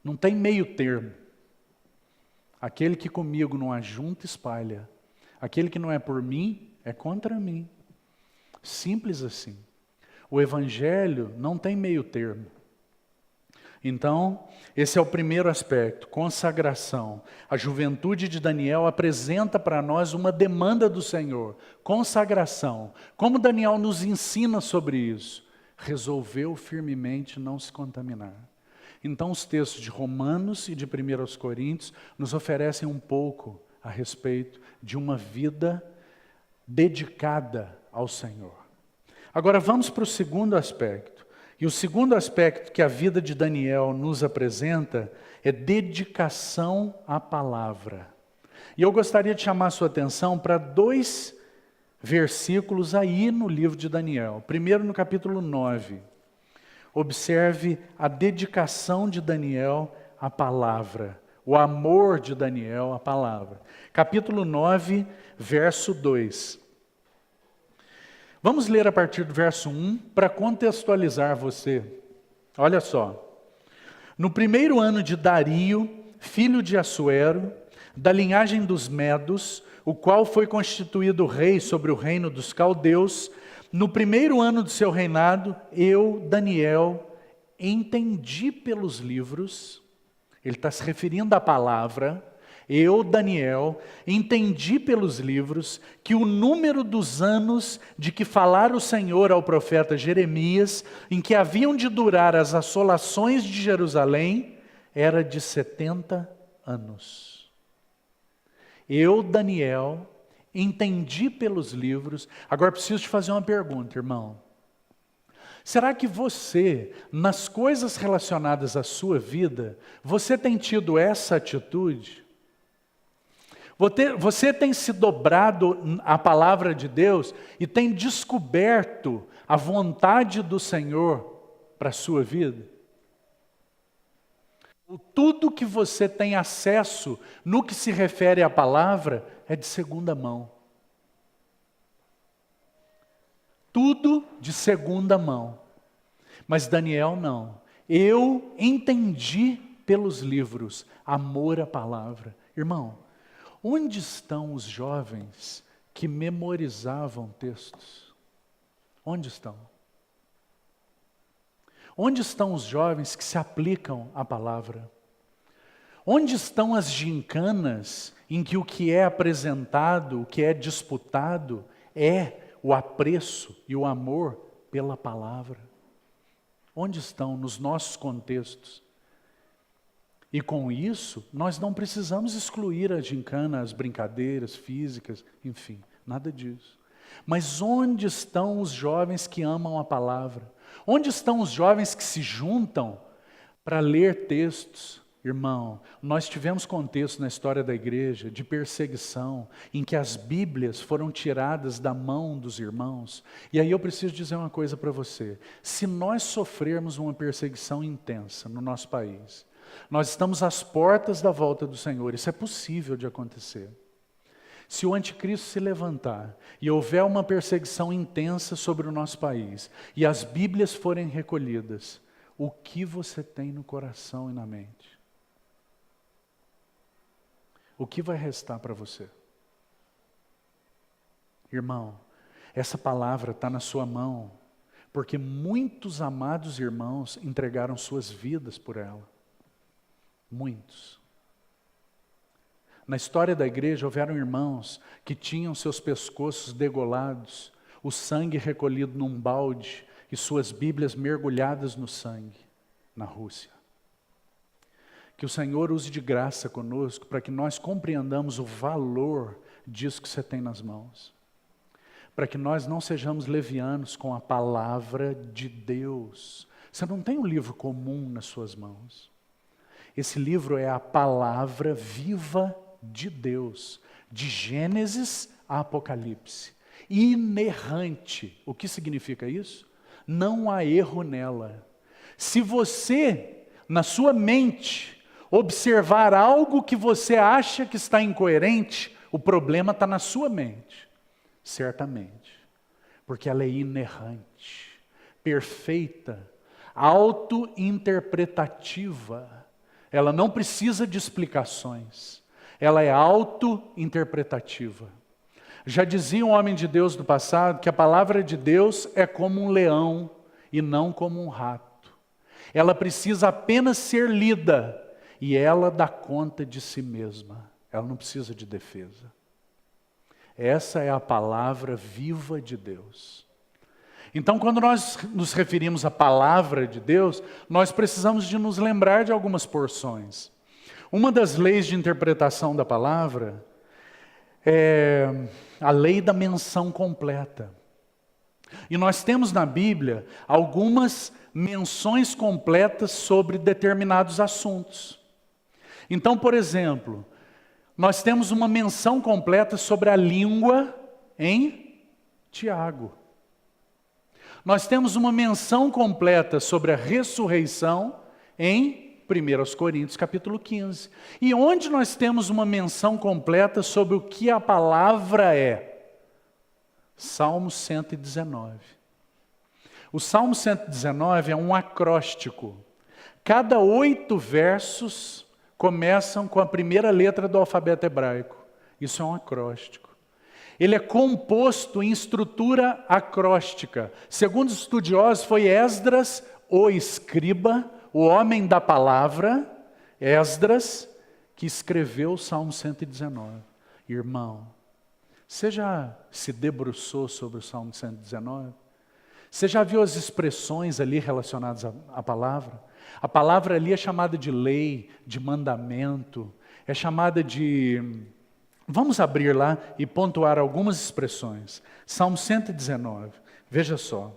Não tem meio termo. Aquele que comigo não ajunta, espalha. Aquele que não é por mim, é contra mim. Simples assim. O Evangelho não tem meio termo. Então, esse é o primeiro aspecto, consagração. A juventude de Daniel apresenta para nós uma demanda do Senhor, consagração. Como Daniel nos ensina sobre isso? Resolveu firmemente não se contaminar. Então, os textos de Romanos e de 1 Coríntios nos oferecem um pouco a respeito de uma vida dedicada ao Senhor. Agora vamos para o segundo aspecto. E o segundo aspecto que a vida de Daniel nos apresenta é dedicação à palavra. E eu gostaria de chamar a sua atenção para 2 versículos aí no livro de Daniel. Primeiro no capítulo 9. Observe a dedicação de Daniel à palavra, o amor de Daniel à palavra. Capítulo 9, verso 2. Vamos ler a partir do verso 1 para contextualizar você. Olha só. No primeiro ano de Dario, filho de Assuero, da linhagem dos Medos, o qual foi constituído rei sobre o reino dos caldeus, no primeiro ano do seu reinado, eu, Daniel, entendi pelos livros, ele está se referindo à palavra, eu, Daniel, entendi pelos livros que o número dos anos de que falara o Senhor ao profeta Jeremias, em que haviam de durar as assolações de Jerusalém, era de 70 anos. Eu, Daniel, entendi pelos livros. Agora preciso te fazer uma pergunta, irmão. Será que você, nas coisas relacionadas à sua vida, você tem tido essa atitude? Você tem se dobrado à palavra de Deus e tem descoberto a vontade do Senhor para a sua vida? Tudo que você tem acesso no que se refere à palavra é de segunda mão. Tudo de segunda mão. Mas Daniel não. Eu entendi pelos livros amor à palavra. Irmão, onde estão os jovens que memorizavam textos? Onde estão? Onde estão os jovens que se aplicam à palavra? Onde estão as gincanas em que o que é apresentado, o que é disputado, é o apreço e o amor pela palavra? Onde estão nos nossos contextos? E com isso, nós não precisamos excluir a gincana, as brincadeiras físicas, enfim, nada disso. Mas onde estão os jovens que amam a palavra? Onde estão os jovens que se juntam para ler textos? Irmão, nós tivemos contexto na história da igreja de perseguição, em que as Bíblias foram tiradas da mão dos irmãos. E aí eu preciso dizer uma coisa para você. Se nós sofrermos uma perseguição intensa no nosso país, nós estamos às portas da volta do Senhor, isso é possível de acontecer. Se o anticristo se levantar e houver uma perseguição intensa sobre o nosso país, e as Bíblias forem recolhidas, o que você tem no coração e na mente? O que vai restar para você? Irmão, essa palavra está na sua mão, porque muitos amados irmãos entregaram suas vidas por ela. Muitos. Na história da igreja houveram irmãos que tinham seus pescoços degolados, o sangue recolhido num balde e suas Bíblias mergulhadas no sangue, na Rússia. Que o Senhor use de graça conosco para que nós compreendamos o valor disso que você tem nas mãos. Para que nós não sejamos levianos com a palavra de Deus. Você não tem um livro comum nas suas mãos. Esse livro é a palavra viva de Deus, de Gênesis a Apocalipse. Inerrante. O que significa isso? Não há erro nela. Se você, na sua mente, observar algo que você acha que está incoerente, o problema está na sua mente. Certamente. Porque ela é inerrante, perfeita, auto-interpretativa. Ela não precisa de explicações. Ela é auto-interpretativa. Já dizia um homem de Deus do passado que a palavra de Deus é como um leão e não como um rato. Ela precisa apenas ser lida e ela dá conta de si mesma. Ela não precisa de defesa. Essa é a palavra viva de Deus. Então, quando nós nos referimos à palavra de Deus, nós precisamos de nos lembrar de algumas porções. Uma das leis de interpretação da palavra é a lei da menção completa. E nós temos na Bíblia algumas menções completas sobre determinados assuntos. Então, por exemplo, nós temos uma menção completa sobre a língua em Tiago. Nós temos uma menção completa sobre a ressurreição em 1 Coríntios capítulo 15. E onde nós temos uma menção completa sobre o que a palavra é? Salmo 119. O Salmo 119 é um acróstico. Cada 8 versos começam com a primeira letra do alfabeto hebraico. Isso é um acróstico. Ele é composto em estrutura acróstica. Segundo os estudiosos, foi Esdras, o escriba, o homem da palavra, Esdras, que escreveu o Salmo 119. Irmão, você já se debruçou sobre o Salmo 119? Você já viu as expressões ali relacionadas à palavra? A palavra ali é chamada de lei, de mandamento, é chamada de... Vamos abrir lá e pontuar algumas expressões. Salmo 119, veja só.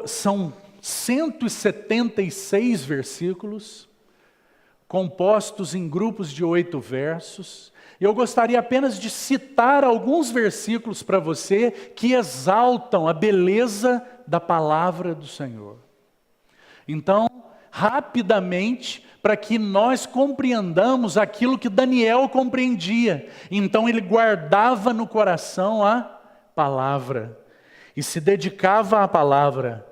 São 176 versículos, compostos em grupos de 8 versos. Eu gostaria apenas de citar alguns versículos para você que exaltam a beleza da palavra do Senhor. Então, rapidamente, para que nós compreendamos aquilo que Daniel compreendia. Então ele guardava no coração a palavra e se dedicava à palavra.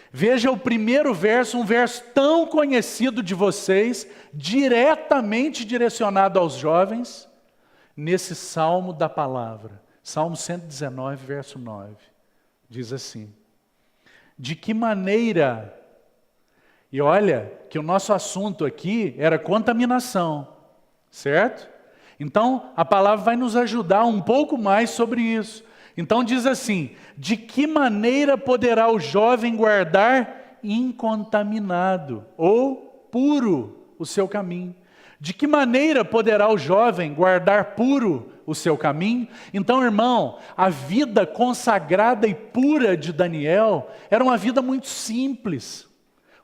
Veja o primeiro verso, um verso tão conhecido de vocês, diretamente direcionado aos jovens, nesse salmo da palavra. Salmo 119, verso 9. Diz assim: de que maneira... E olha que o nosso assunto aqui era contaminação, certo? Então, a palavra vai nos ajudar um pouco mais sobre isso. Então diz assim: de que maneira poderá o jovem guardar incontaminado ou puro o seu caminho? De que maneira poderá o jovem guardar puro o seu caminho? Então, irmão, a vida consagrada e pura de Daniel era uma vida muito simples.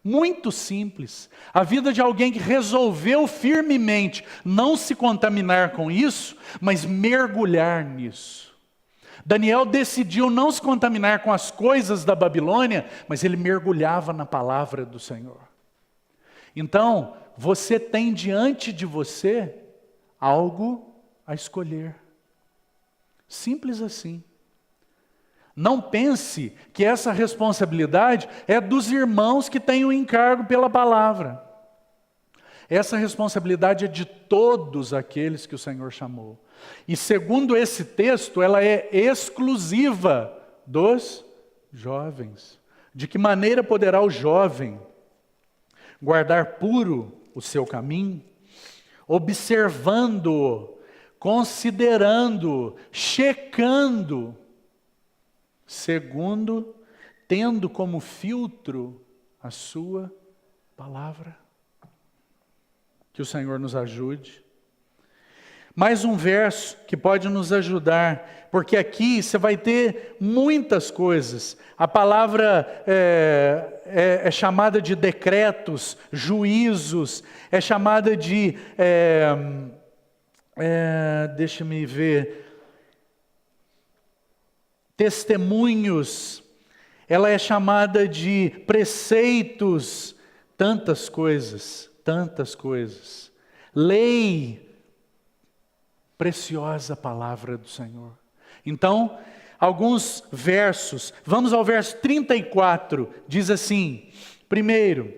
Muito simples. A vida de alguém que resolveu firmemente não se contaminar com isso, mas mergulhar nisso. Daniel decidiu não se contaminar com as coisas da Babilônia, mas ele mergulhava na palavra do Senhor. Então, você tem diante de você algo a escolher. Simples assim. Não pense que essa responsabilidade é dos irmãos que têm o encargo pela palavra. Essa responsabilidade é de todos aqueles que o Senhor chamou. E segundo esse texto, ela é exclusiva dos jovens. De que maneira poderá o jovem guardar puro o seu caminho? Observando, considerando, checando, segundo, tendo como filtro a sua palavra. Que o Senhor nos ajude. Mais um verso que pode nos ajudar, porque aqui você vai ter muitas coisas. A palavra é chamada de decretos, juízos, é chamada de, deixa-me ver, testemunhos, ela é chamada de preceitos, tantas coisas, tantas coisas. Lei, preciosa palavra do Senhor. Então, alguns versos, vamos ao verso 34, diz assim: primeiro,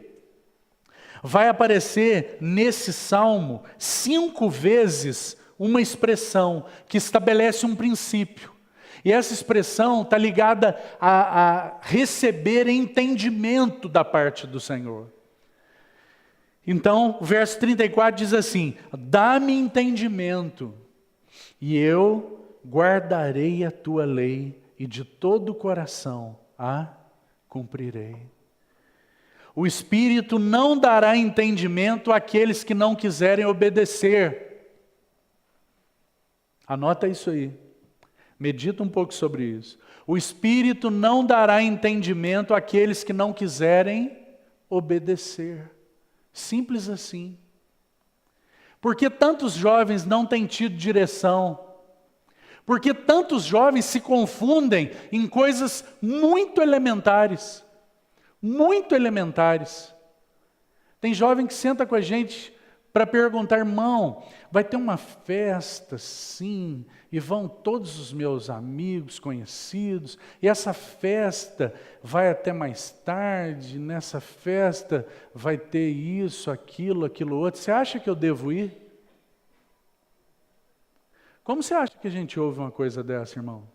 vai aparecer nesse salmo 5 vezes uma expressão que estabelece um princípio. E essa expressão está ligada a receber entendimento da parte do Senhor. Então, o verso 34 diz assim: dá-me entendimento, e eu guardarei a tua lei, e de todo o coração a cumprirei. O Espírito não dará entendimento àqueles que não quiserem obedecer. Anota isso aí. Medita um pouco sobre isso. O Espírito não dará entendimento àqueles que não quiserem obedecer. Simples assim. Por que tantos jovens não têm tido direção? Por que tantos jovens se confundem em coisas muito elementares? Muito elementares. Tem jovem que senta com a gente para perguntar: irmão, vai ter uma festa, sim, e vão todos os meus amigos, conhecidos, e essa festa vai até mais tarde, nessa festa vai ter isso, aquilo outro. Você acha que eu devo ir? Como você acha que a gente ouve uma coisa dessa, irmão?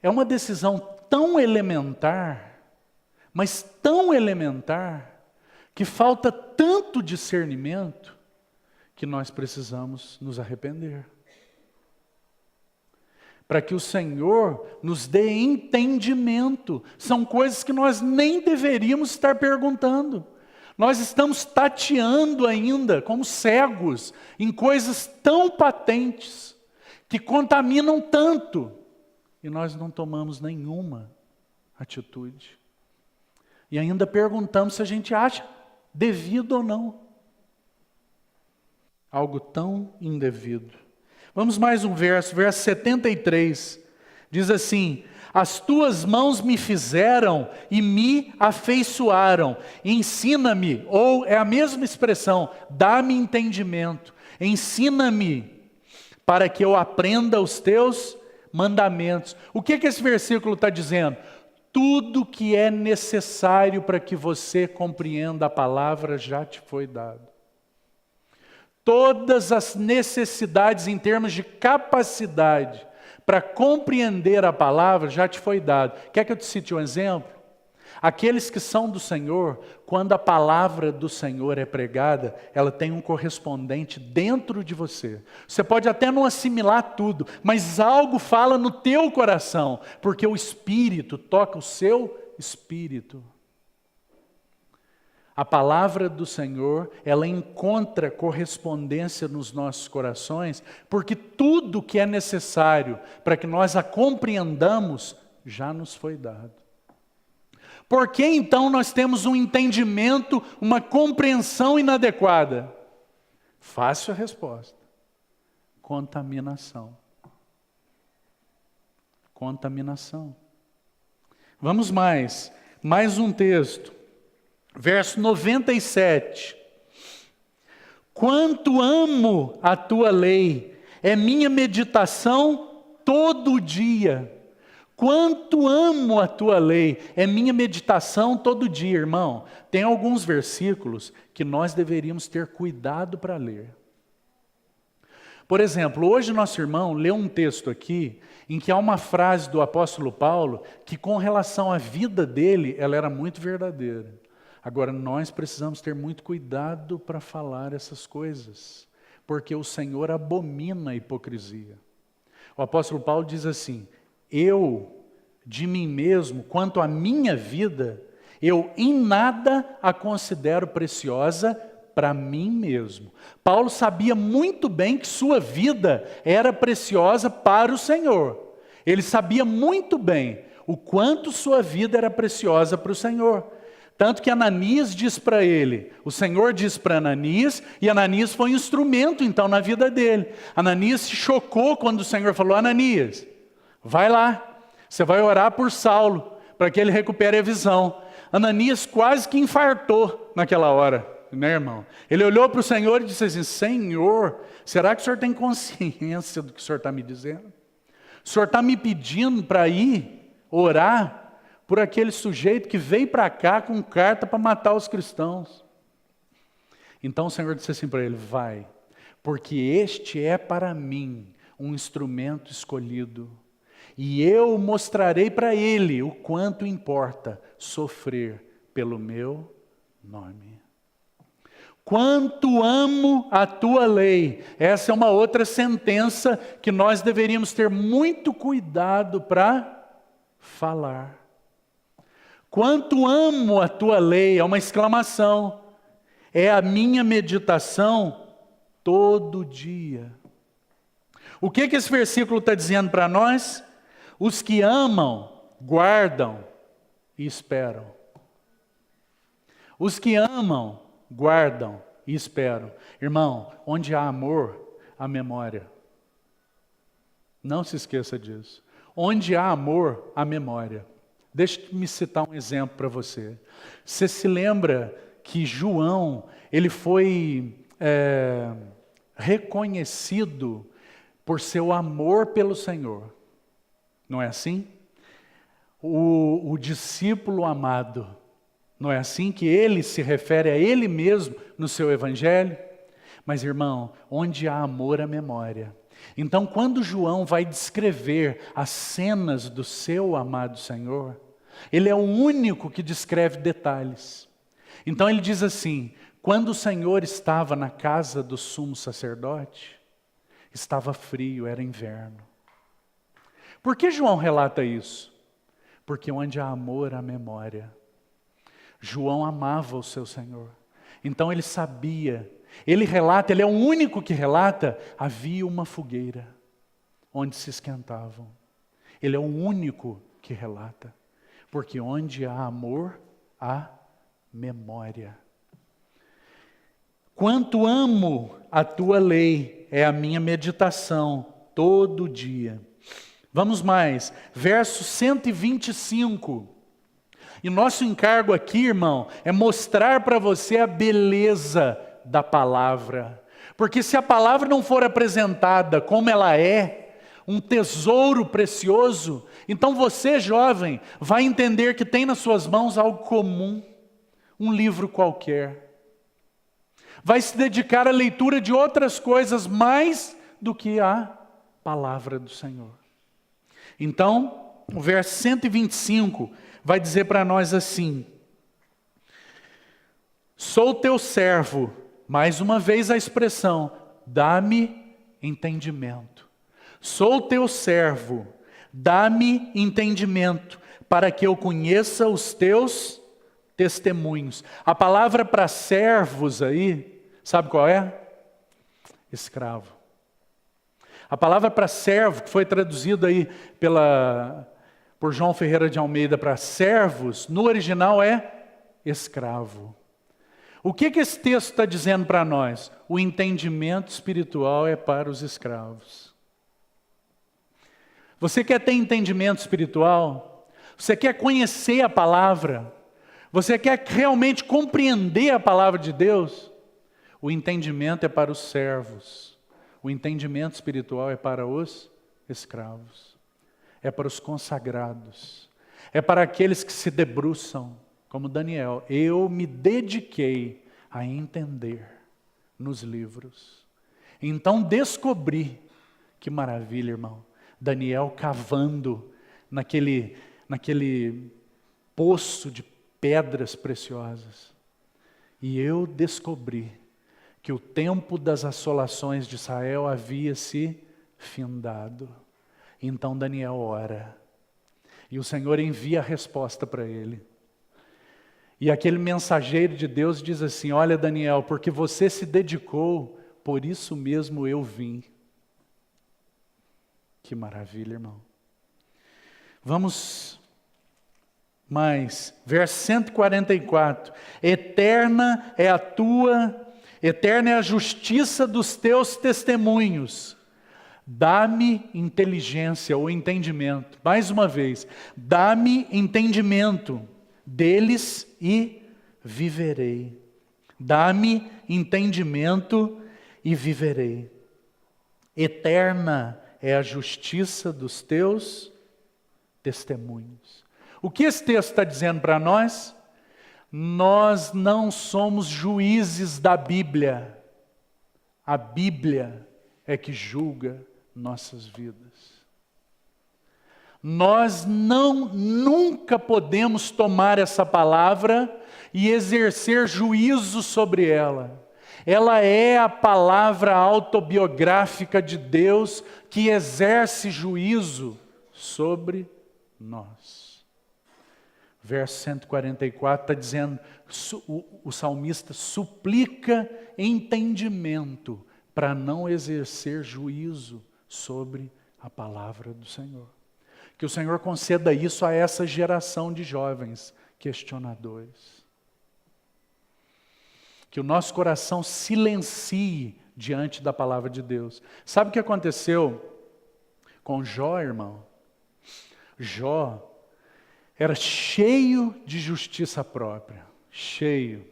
É uma decisão tão elementar, mas tão elementar, que falta tanto discernimento, que nós precisamos nos arrepender. Para que o Senhor nos dê entendimento. São coisas que nós nem deveríamos estar perguntando. Nós estamos tateando ainda, como cegos, em coisas tão patentes, que contaminam tanto, e nós não tomamos nenhuma atitude. E ainda perguntamos se a gente acha devido ou não. Algo tão indevido. Vamos mais um verso 73. Diz assim: as tuas mãos me fizeram e me afeiçoaram. Ensina-me, ou é a mesma expressão, dá-me entendimento. Ensina-me para que eu aprenda os teus mandamentos. O que esse versículo está dizendo? Tudo que é necessário para que você compreenda a palavra já te foi dado. Todas as necessidades em termos de capacidade para compreender a palavra já te foi dado. Quer que eu te cite um exemplo? Aqueles que são do Senhor, quando a palavra do Senhor é pregada, ela tem um correspondente dentro de você. Você pode até não assimilar tudo, mas algo fala no teu coração, porque o Espírito toca o seu espírito. A palavra do Senhor, ela encontra correspondência nos nossos corações, porque tudo que é necessário para que nós a compreendamos, já nos foi dado. Por que então nós temos um entendimento, uma compreensão inadequada? Fácil a resposta: contaminação. Contaminação. Vamos mais um texto. Verso 97. Quanto amo a tua lei, é minha meditação todo dia. Quanto amo a tua lei, é minha meditação todo dia, irmão. Tem alguns versículos que nós deveríamos ter cuidado para ler. Por exemplo, hoje nosso irmão leu um texto aqui, em que há uma frase do apóstolo Paulo, que com relação à vida dele, ela era muito verdadeira. Agora, nós precisamos ter muito cuidado para falar essas coisas, porque o Senhor abomina a hipocrisia. O apóstolo Paulo diz assim: eu, de mim mesmo, quanto à minha vida, eu em nada a considero preciosa para mim mesmo. Paulo sabia muito bem que sua vida era preciosa para o Senhor. Ele sabia muito bem o quanto sua vida era preciosa para o Senhor. Tanto que Ananias diz para ele, o Senhor diz para Ananias, e Ananias foi um instrumento então na vida dele. Ananias se chocou quando o Senhor falou: Ananias, vai lá, você vai orar por Saulo, para que ele recupere a visão. Ananias quase que infartou naquela hora, né, irmão? Ele olhou para o Senhor e disse assim: Senhor, será que o Senhor tem consciência do que o Senhor está me dizendo? O Senhor está me pedindo para ir orar por aquele sujeito que veio para cá com carta para matar os cristãos. Então o Senhor disse assim para ele: vai, porque este é para mim um instrumento escolhido, e eu mostrarei para ele o quanto importa sofrer pelo meu nome. Quanto amo a tua lei. Essa é uma outra sentença que nós deveríamos ter muito cuidado para falar. Quanto amo a tua lei, é uma exclamação, é a minha meditação todo dia. O que esse versículo está dizendo para nós? Os que amam, guardam e esperam. Os que amam, guardam e esperam. Irmão, onde há amor, há memória. Não se esqueça disso. Onde há amor, há memória. Deixe-me citar um exemplo para você. Você se lembra que João, ele foi reconhecido por seu amor pelo Senhor. Não é assim? O discípulo amado. Não é assim que ele se refere a ele mesmo no seu evangelho? Mas, irmão, onde há amor, há memória. Então, quando João vai descrever as cenas do seu amado Senhor, ele é o único que descreve detalhes. Então ele diz assim: quando o Senhor estava na casa do sumo sacerdote, estava frio, era inverno. Por que João relata isso? Porque onde há amor, há memória. João amava o seu Senhor. Então ele sabia, ele relata, ele é o único que relata, havia uma fogueira onde se esquentavam. Ele é o único que relata. Porque onde há amor, há memória. Quanto amo a tua lei, é a minha meditação todo dia. Vamos mais, verso 125. E nosso encargo aqui, irmão, é mostrar para você a beleza da palavra. Porque se a palavra não for apresentada como ela é, um tesouro precioso, então você, jovem, vai entender que tem nas suas mãos algo comum, um livro qualquer. Vai se dedicar à leitura de outras coisas mais do que a palavra do Senhor. Então, o verso 125 vai dizer para nós assim: sou teu servo, mais uma vez a expressão, dá-me entendimento. Sou teu servo, dá-me entendimento, para que eu conheça os teus testemunhos. A palavra para servos aí, sabe qual é? Escravo. A palavra para servo, que foi traduzida aí por João Ferreira de Almeida para servos, no original é escravo. O que esse texto está dizendo para nós? O entendimento espiritual é para os escravos. Você quer ter entendimento espiritual? Você quer conhecer a palavra? Você quer realmente compreender a palavra de Deus? O entendimento é para os servos. O entendimento espiritual é para os escravos. É para os consagrados. É para aqueles que se debruçam, como Daniel. Eu me dediquei a entender nos livros. Então descobri, que maravilha, irmão, Daniel cavando naquele poço de pedras preciosas. E eu descobri que o tempo das assolações de Israel havia se findado. Então Daniel ora. E o Senhor envia a resposta para ele. E aquele mensageiro de Deus diz assim: olha, Daniel, porque você se dedicou, por isso mesmo eu vim. Que maravilha, irmão. Vamos mais, verso 144. Eterna é a justiça dos teus testemunhos. Dá-me inteligência ou entendimento. Mais uma vez, dá-me entendimento deles e viverei. Dá-me entendimento e viverei. Eterna é a justiça dos teus testemunhos. O que esse texto está dizendo para nós? Nós não somos juízes da Bíblia. A Bíblia é que julga nossas vidas. Nós nunca podemos tomar essa palavra e exercer juízo sobre ela. Ela é a palavra autobiográfica de Deus que exerce juízo sobre nós. Verso 144 está dizendo, o salmista suplica entendimento para não exercer juízo sobre a palavra do Senhor. Que o Senhor conceda isso a essa geração de jovens questionadores. Que o nosso coração silencie diante da palavra de Deus. Sabe o que aconteceu com Jó, irmão? Jó era cheio de justiça própria, cheio.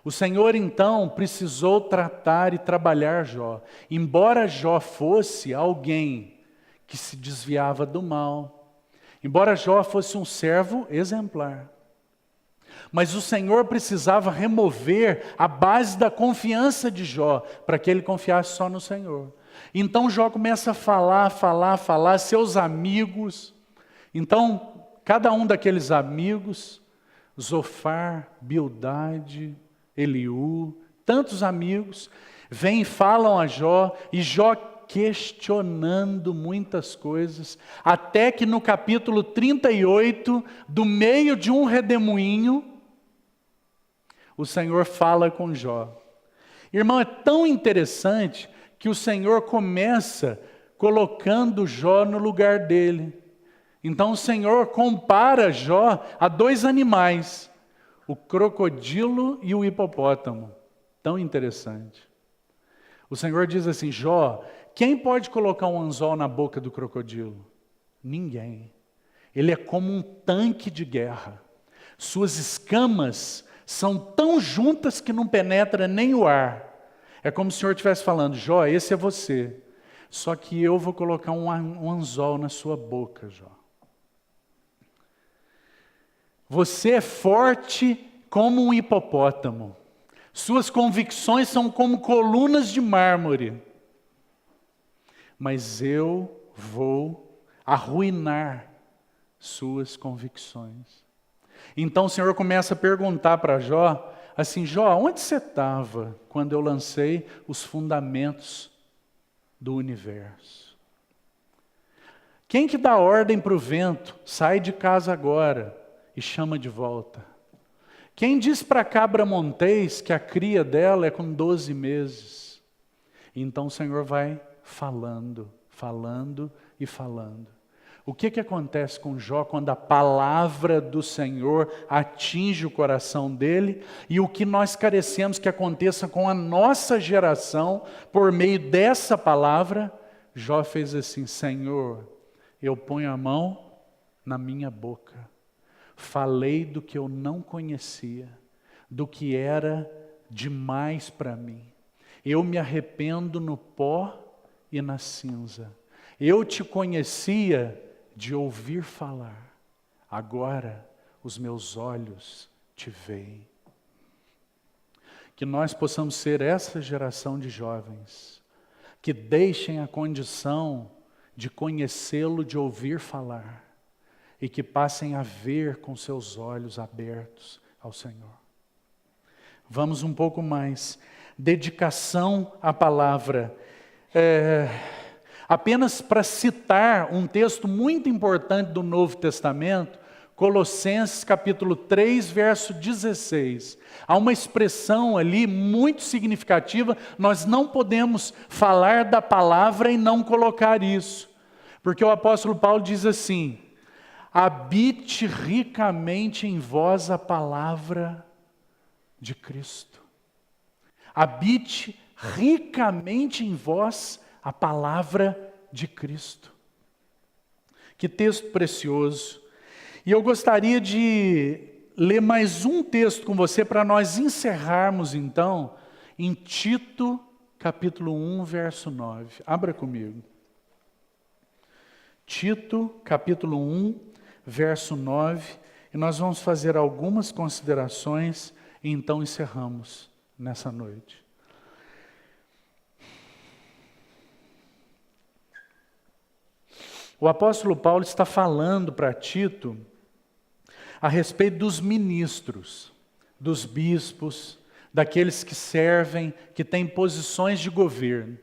O Senhor então precisou tratar e trabalhar Jó. Embora Jó fosse alguém que se desviava do mal, embora Jó fosse um servo exemplar, mas o Senhor precisava remover a base da confiança de Jó, para que ele confiasse só no Senhor. Então Jó começa a falar, seus amigos. Então, cada um daqueles amigos, Zofar, Bildade, Eliú, tantos amigos, vêm e falam a Jó, e Jó questionando muitas coisas, até que no capítulo 38, do meio de um redemoinho, o Senhor fala com Jó. Irmão, é tão interessante que o Senhor começa colocando Jó no lugar dele. Então o Senhor compara Jó a dois animais, o crocodilo e o hipopótamo. Tão interessante. O Senhor diz assim: Jó, quem pode colocar um anzol na boca do crocodilo? Ninguém. Ele é como um tanque de guerra. Suas escamas são tão juntas que não penetra nem o ar. É como se o Senhor estivesse falando: Jó, esse é você. Só que eu vou colocar um anzol na sua boca, Jó. Você é forte como um hipopótamo. Suas convicções são como colunas de mármore. Mas eu vou arruinar suas convicções. Então o Senhor começa a perguntar para Jó, assim, Jó, onde você estava quando eu lancei os fundamentos do universo? Quem que dá ordem para o vento? Sai de casa agora e chama de volta. Quem diz para a cabra montês que a cria dela é com 12 meses? Então o Senhor vai falando, falando e falando. O que acontece com Jó quando a palavra do Senhor atinge o coração dele? E o que nós carecemos que aconteça com a nossa geração por meio dessa palavra? Jó fez assim, Senhor, eu ponho a mão na minha boca. Falei do que eu não conhecia, do que era demais para mim. Eu me arrependo no pó e na cinza. Eu te conhecia de ouvir falar, agora os meus olhos te veem. Que nós possamos ser essa geração de jovens, que deixem a condição de conhecê-lo, de ouvir falar, e que passem a ver com seus olhos abertos ao Senhor. Vamos um pouco mais. Dedicação à palavra. Apenas para citar um texto muito importante do Novo Testamento, Colossenses capítulo 3, verso 16. Há uma expressão ali muito significativa, nós não podemos falar da palavra e não colocar isso. Porque o apóstolo Paulo diz assim, habite ricamente em vós a palavra de Cristo. Habite ricamente em vós a palavra de Cristo. Que texto precioso. E eu gostaria de ler mais um texto com você para nós encerrarmos então em Tito, capítulo 1, verso 9. Abra comigo. Tito, capítulo 1, verso 9. E nós vamos fazer algumas considerações e então encerramos nessa noite. O apóstolo Paulo está falando para Tito a respeito dos ministros, dos bispos, daqueles que servem, que têm posições de governo.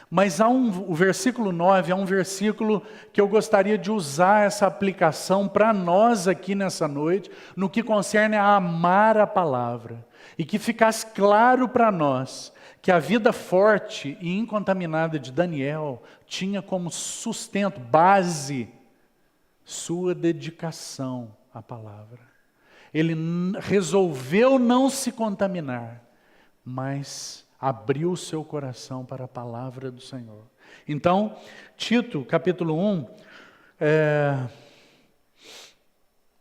Mas o versículo 9 é um versículo que eu gostaria de usar essa aplicação para nós aqui nessa noite, no que concerne a amar a palavra. E que ficasse claro para nós que a vida forte e incontaminada de Daniel tinha como sustento, base, sua dedicação à palavra. Ele resolveu não se contaminar, mas abriu o seu coração para a palavra do Senhor. Então, Tito, capítulo 1,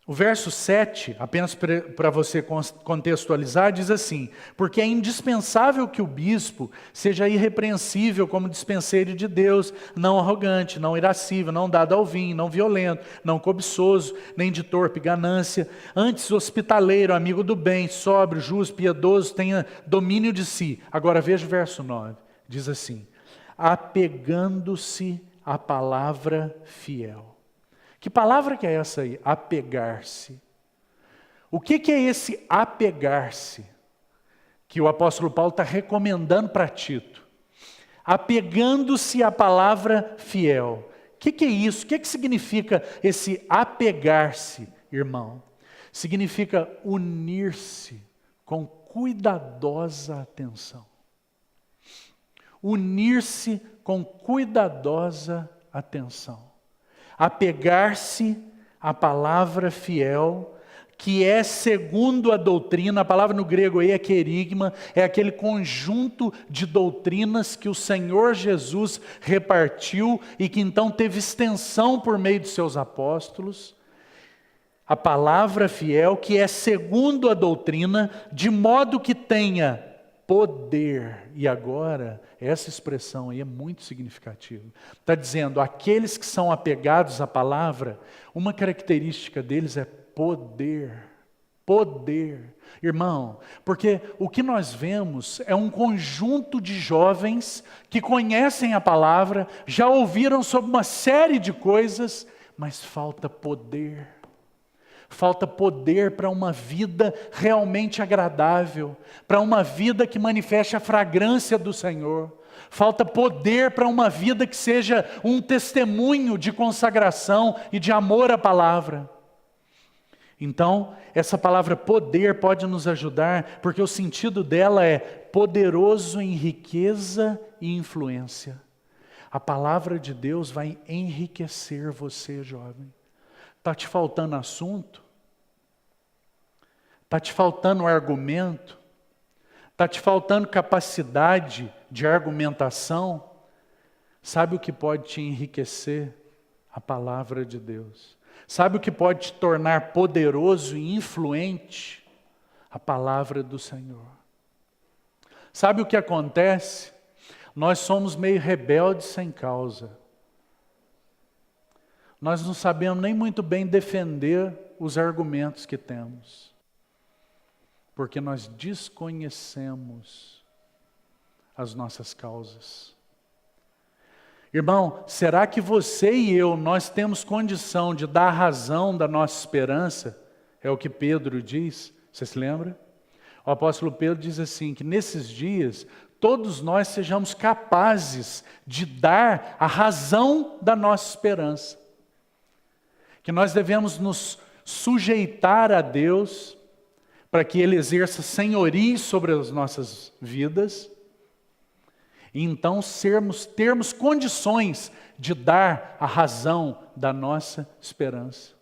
o verso 7, apenas para você contextualizar, diz assim, porque é indispensável que o bispo seja irrepreensível como dispenseiro de Deus, não arrogante, não irascível, não dado ao vinho, não violento, não cobiçoso, nem de torpe ganância, antes hospitaleiro, amigo do bem, sóbrio, justo, piedoso, tenha domínio de si. Agora veja o verso 9, diz assim, apegando-se à palavra fiel. Que palavra que é essa aí? Apegar-se. O que é esse apegar-se? Que o apóstolo Paulo está recomendando para Tito. Apegando-se à palavra fiel. O que é isso? O que significa esse apegar-se, irmão? Significa unir-se com cuidadosa atenção. Unir-se com cuidadosa atenção. Apegar-se à palavra fiel, que é segundo a doutrina, a palavra no grego aí é querigma, é aquele conjunto de doutrinas que o Senhor Jesus repartiu e que então teve extensão por meio de seus apóstolos. A palavra fiel, que é segundo a doutrina, de modo que tenha poder. E agora, essa expressão aí é muito significativa. Está dizendo, aqueles que são apegados à palavra, uma característica deles é poder. Poder. Irmão, porque o que nós vemos é um conjunto de jovens que conhecem a palavra, já ouviram sobre uma série de coisas, mas falta poder. falta poder para uma vida realmente agradável, para uma vida que manifeste a fragrância do Senhor. Falta poder para uma vida que seja um testemunho de consagração e de amor à palavra. Então, essa palavra poder pode nos ajudar, porque o sentido dela é poderoso em riqueza e influência. A palavra de Deus vai enriquecer você, jovem. Está te faltando assunto? Está te faltando argumento? Está te faltando capacidade de argumentação? Sabe o que pode te enriquecer? A palavra de Deus. Sabe o que pode te tornar poderoso e influente? A palavra do Senhor. Sabe o que acontece? Nós somos meio rebeldes sem causa. Nós não sabemos nem muito bem defender os argumentos que temos. Porque nós desconhecemos as nossas causas. Irmão, será que você e eu, nós temos condição de dar razão da nossa esperança? É o que Pedro diz, você se lembra? O apóstolo Pedro diz assim, que nesses dias, todos nós sejamos capazes de dar a razão da nossa esperança. Que nós devemos nos sujeitar a Deus, para que Ele exerça senhorio sobre as nossas vidas, e então termos condições de dar a razão da nossa esperança.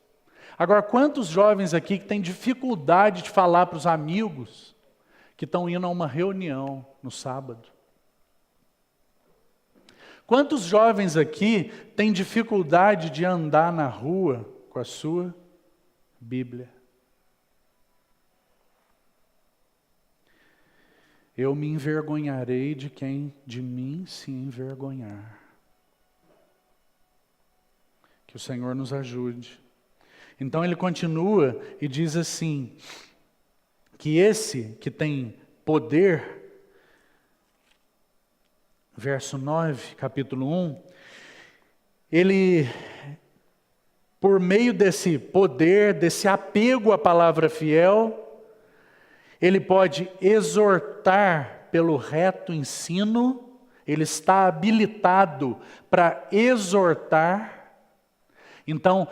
Agora, quantos jovens aqui que têm dificuldade de falar para os amigos que estão indo a uma reunião no sábado? Quantos jovens aqui têm dificuldade de andar na rua com a sua Bíblia? Eu me envergonharei de quem de mim se envergonhar. Que o Senhor nos ajude. Então ele continua e diz assim, que esse que tem poder, verso 9, capítulo 1, ele, por meio desse poder, desse apego à palavra fiel, ele pode exortar pelo reto ensino, ele está habilitado para exortar. Então,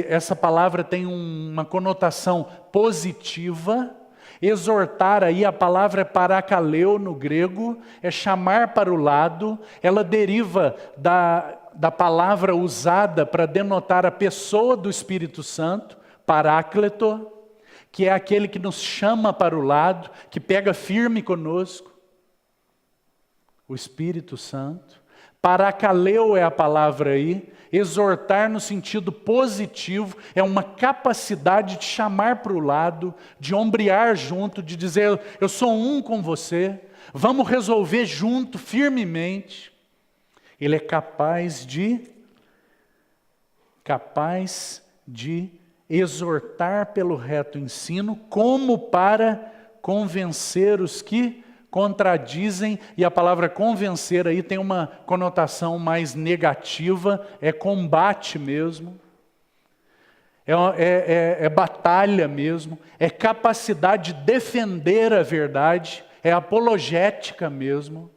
essa palavra tem uma conotação positiva. Exortar aí, a palavra é parakaleo no grego, é chamar para o lado. Ela deriva da palavra usada para denotar a pessoa do Espírito Santo, paráclito, que é aquele que nos chama para o lado, que pega firme conosco. O Espírito Santo. Parakaleo é a palavra aí. Exortar no sentido positivo é uma capacidade de chamar para o lado, de ombrear junto, de dizer, eu sou um com você, vamos resolver junto, firmemente. Ele é capaz de exortar pelo reto ensino, como para convencer os que contradizem, e a palavra convencer aí tem uma conotação mais negativa, é combate mesmo, é batalha mesmo, é capacidade de defender a verdade, é apologética mesmo,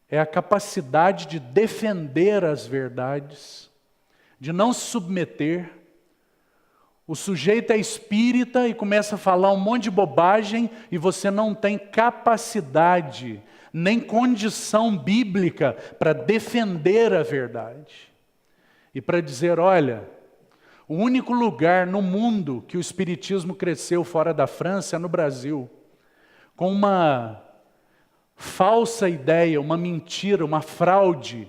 é a capacidade de defender as verdades, de não se submeter. O sujeito é espírita e começa a falar um monte de bobagem e você não tem capacidade, nem condição bíblica para defender a verdade. E para dizer, olha, o único lugar no mundo que o espiritismo cresceu fora da França é no Brasil. Com uma falsa ideia, uma mentira, uma fraude,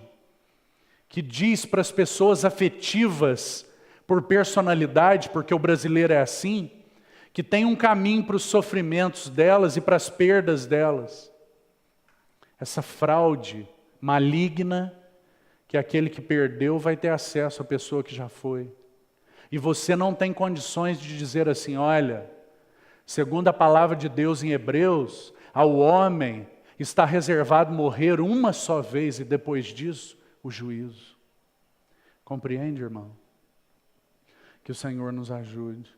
que diz para as pessoas afetivas, por personalidade, porque o brasileiro é assim, que tem um caminho para os sofrimentos delas e para as perdas delas. Essa fraude maligna, que aquele que perdeu vai ter acesso à pessoa que já foi. E você não tem condições de dizer assim, olha, segundo a palavra de Deus em Hebreus, ao homem está reservado morrer uma só vez e depois disso, o juízo. Compreende, irmão? Que o Senhor nos ajude.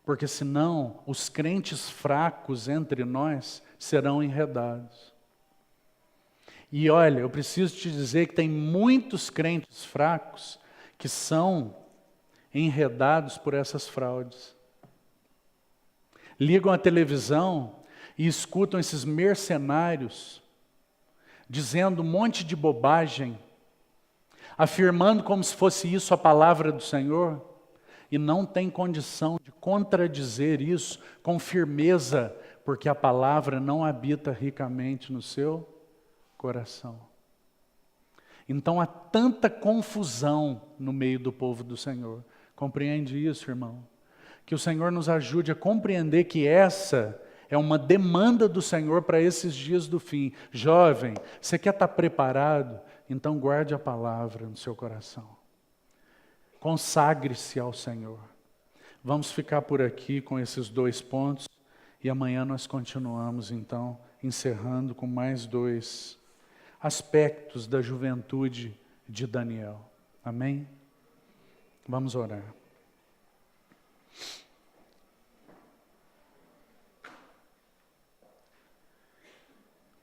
Porque senão os crentes fracos entre nós serão enredados. E olha, eu preciso te dizer que tem muitos crentes fracos que são enredados por essas fraudes. Ligam a televisão e escutam esses mercenários dizendo um monte de bobagem, afirmando como se fosse isso a palavra do Senhor, e não tem condição de contradizer isso com firmeza, porque a palavra não habita ricamente no seu coração. Então há tanta confusão no meio do povo do Senhor. Compreende isso, irmão? Que o Senhor nos ajude a compreender que essa é uma demanda do Senhor para esses dias do fim. Jovem, você quer estar preparado? Então guarde a palavra no seu coração. Consagre-se ao Senhor. Vamos ficar por aqui com esses 2 pontos e amanhã nós continuamos então, encerrando com mais 2 aspectos da juventude de Daniel. Amém? Vamos orar.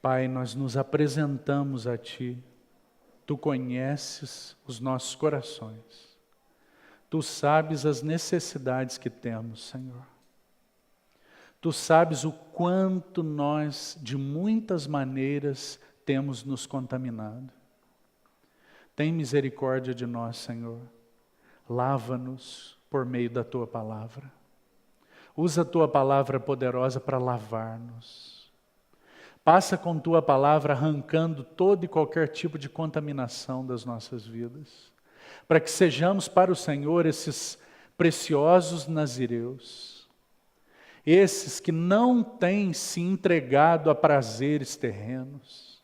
Pai, nós nos apresentamos a Ti. Tu conheces os nossos corações. Tu sabes as necessidades que temos, Senhor. Tu sabes o quanto nós, de muitas maneiras, temos nos contaminado. Tem misericórdia de nós, Senhor. Lava-nos por meio da Tua palavra. Usa a Tua palavra poderosa para lavar-nos. Passa com Tua palavra arrancando todo e qualquer tipo de contaminação das nossas vidas. Para que sejamos para o Senhor esses preciosos nazireus. Esses que não têm se entregado a prazeres terrenos.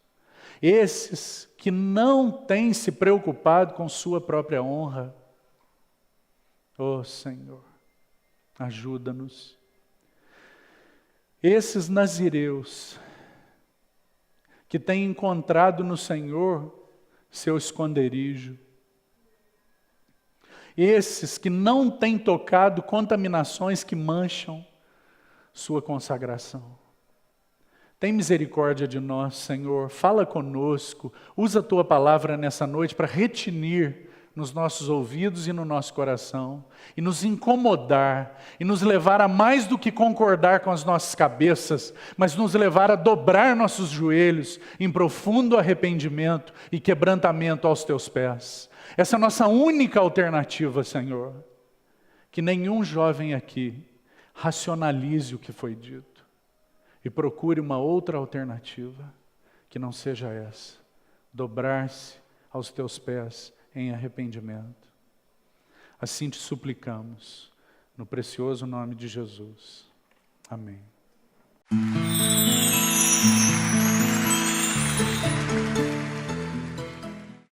Esses que não têm se preocupado com sua própria honra. Oh Senhor, ajuda-nos. Esses nazireus que têm encontrado no Senhor seu esconderijo. Esses que não têm tocado contaminações que mancham sua consagração. Tem misericórdia de nós, Senhor. Fala conosco. Usa a Tua palavra nessa noite para retinir nos nossos ouvidos e no nosso coração. E nos incomodar. E nos levar a mais do que concordar com as nossas cabeças. Mas nos levar a dobrar nossos joelhos em profundo arrependimento e quebrantamento aos Teus pés. Essa é a nossa única alternativa, Senhor. Que nenhum jovem aqui racionalize o que foi dito. E procure uma outra alternativa, que não seja essa. Dobrar-se aos Teus pés em arrependimento. Assim te suplicamos, no precioso nome de Jesus. Amém.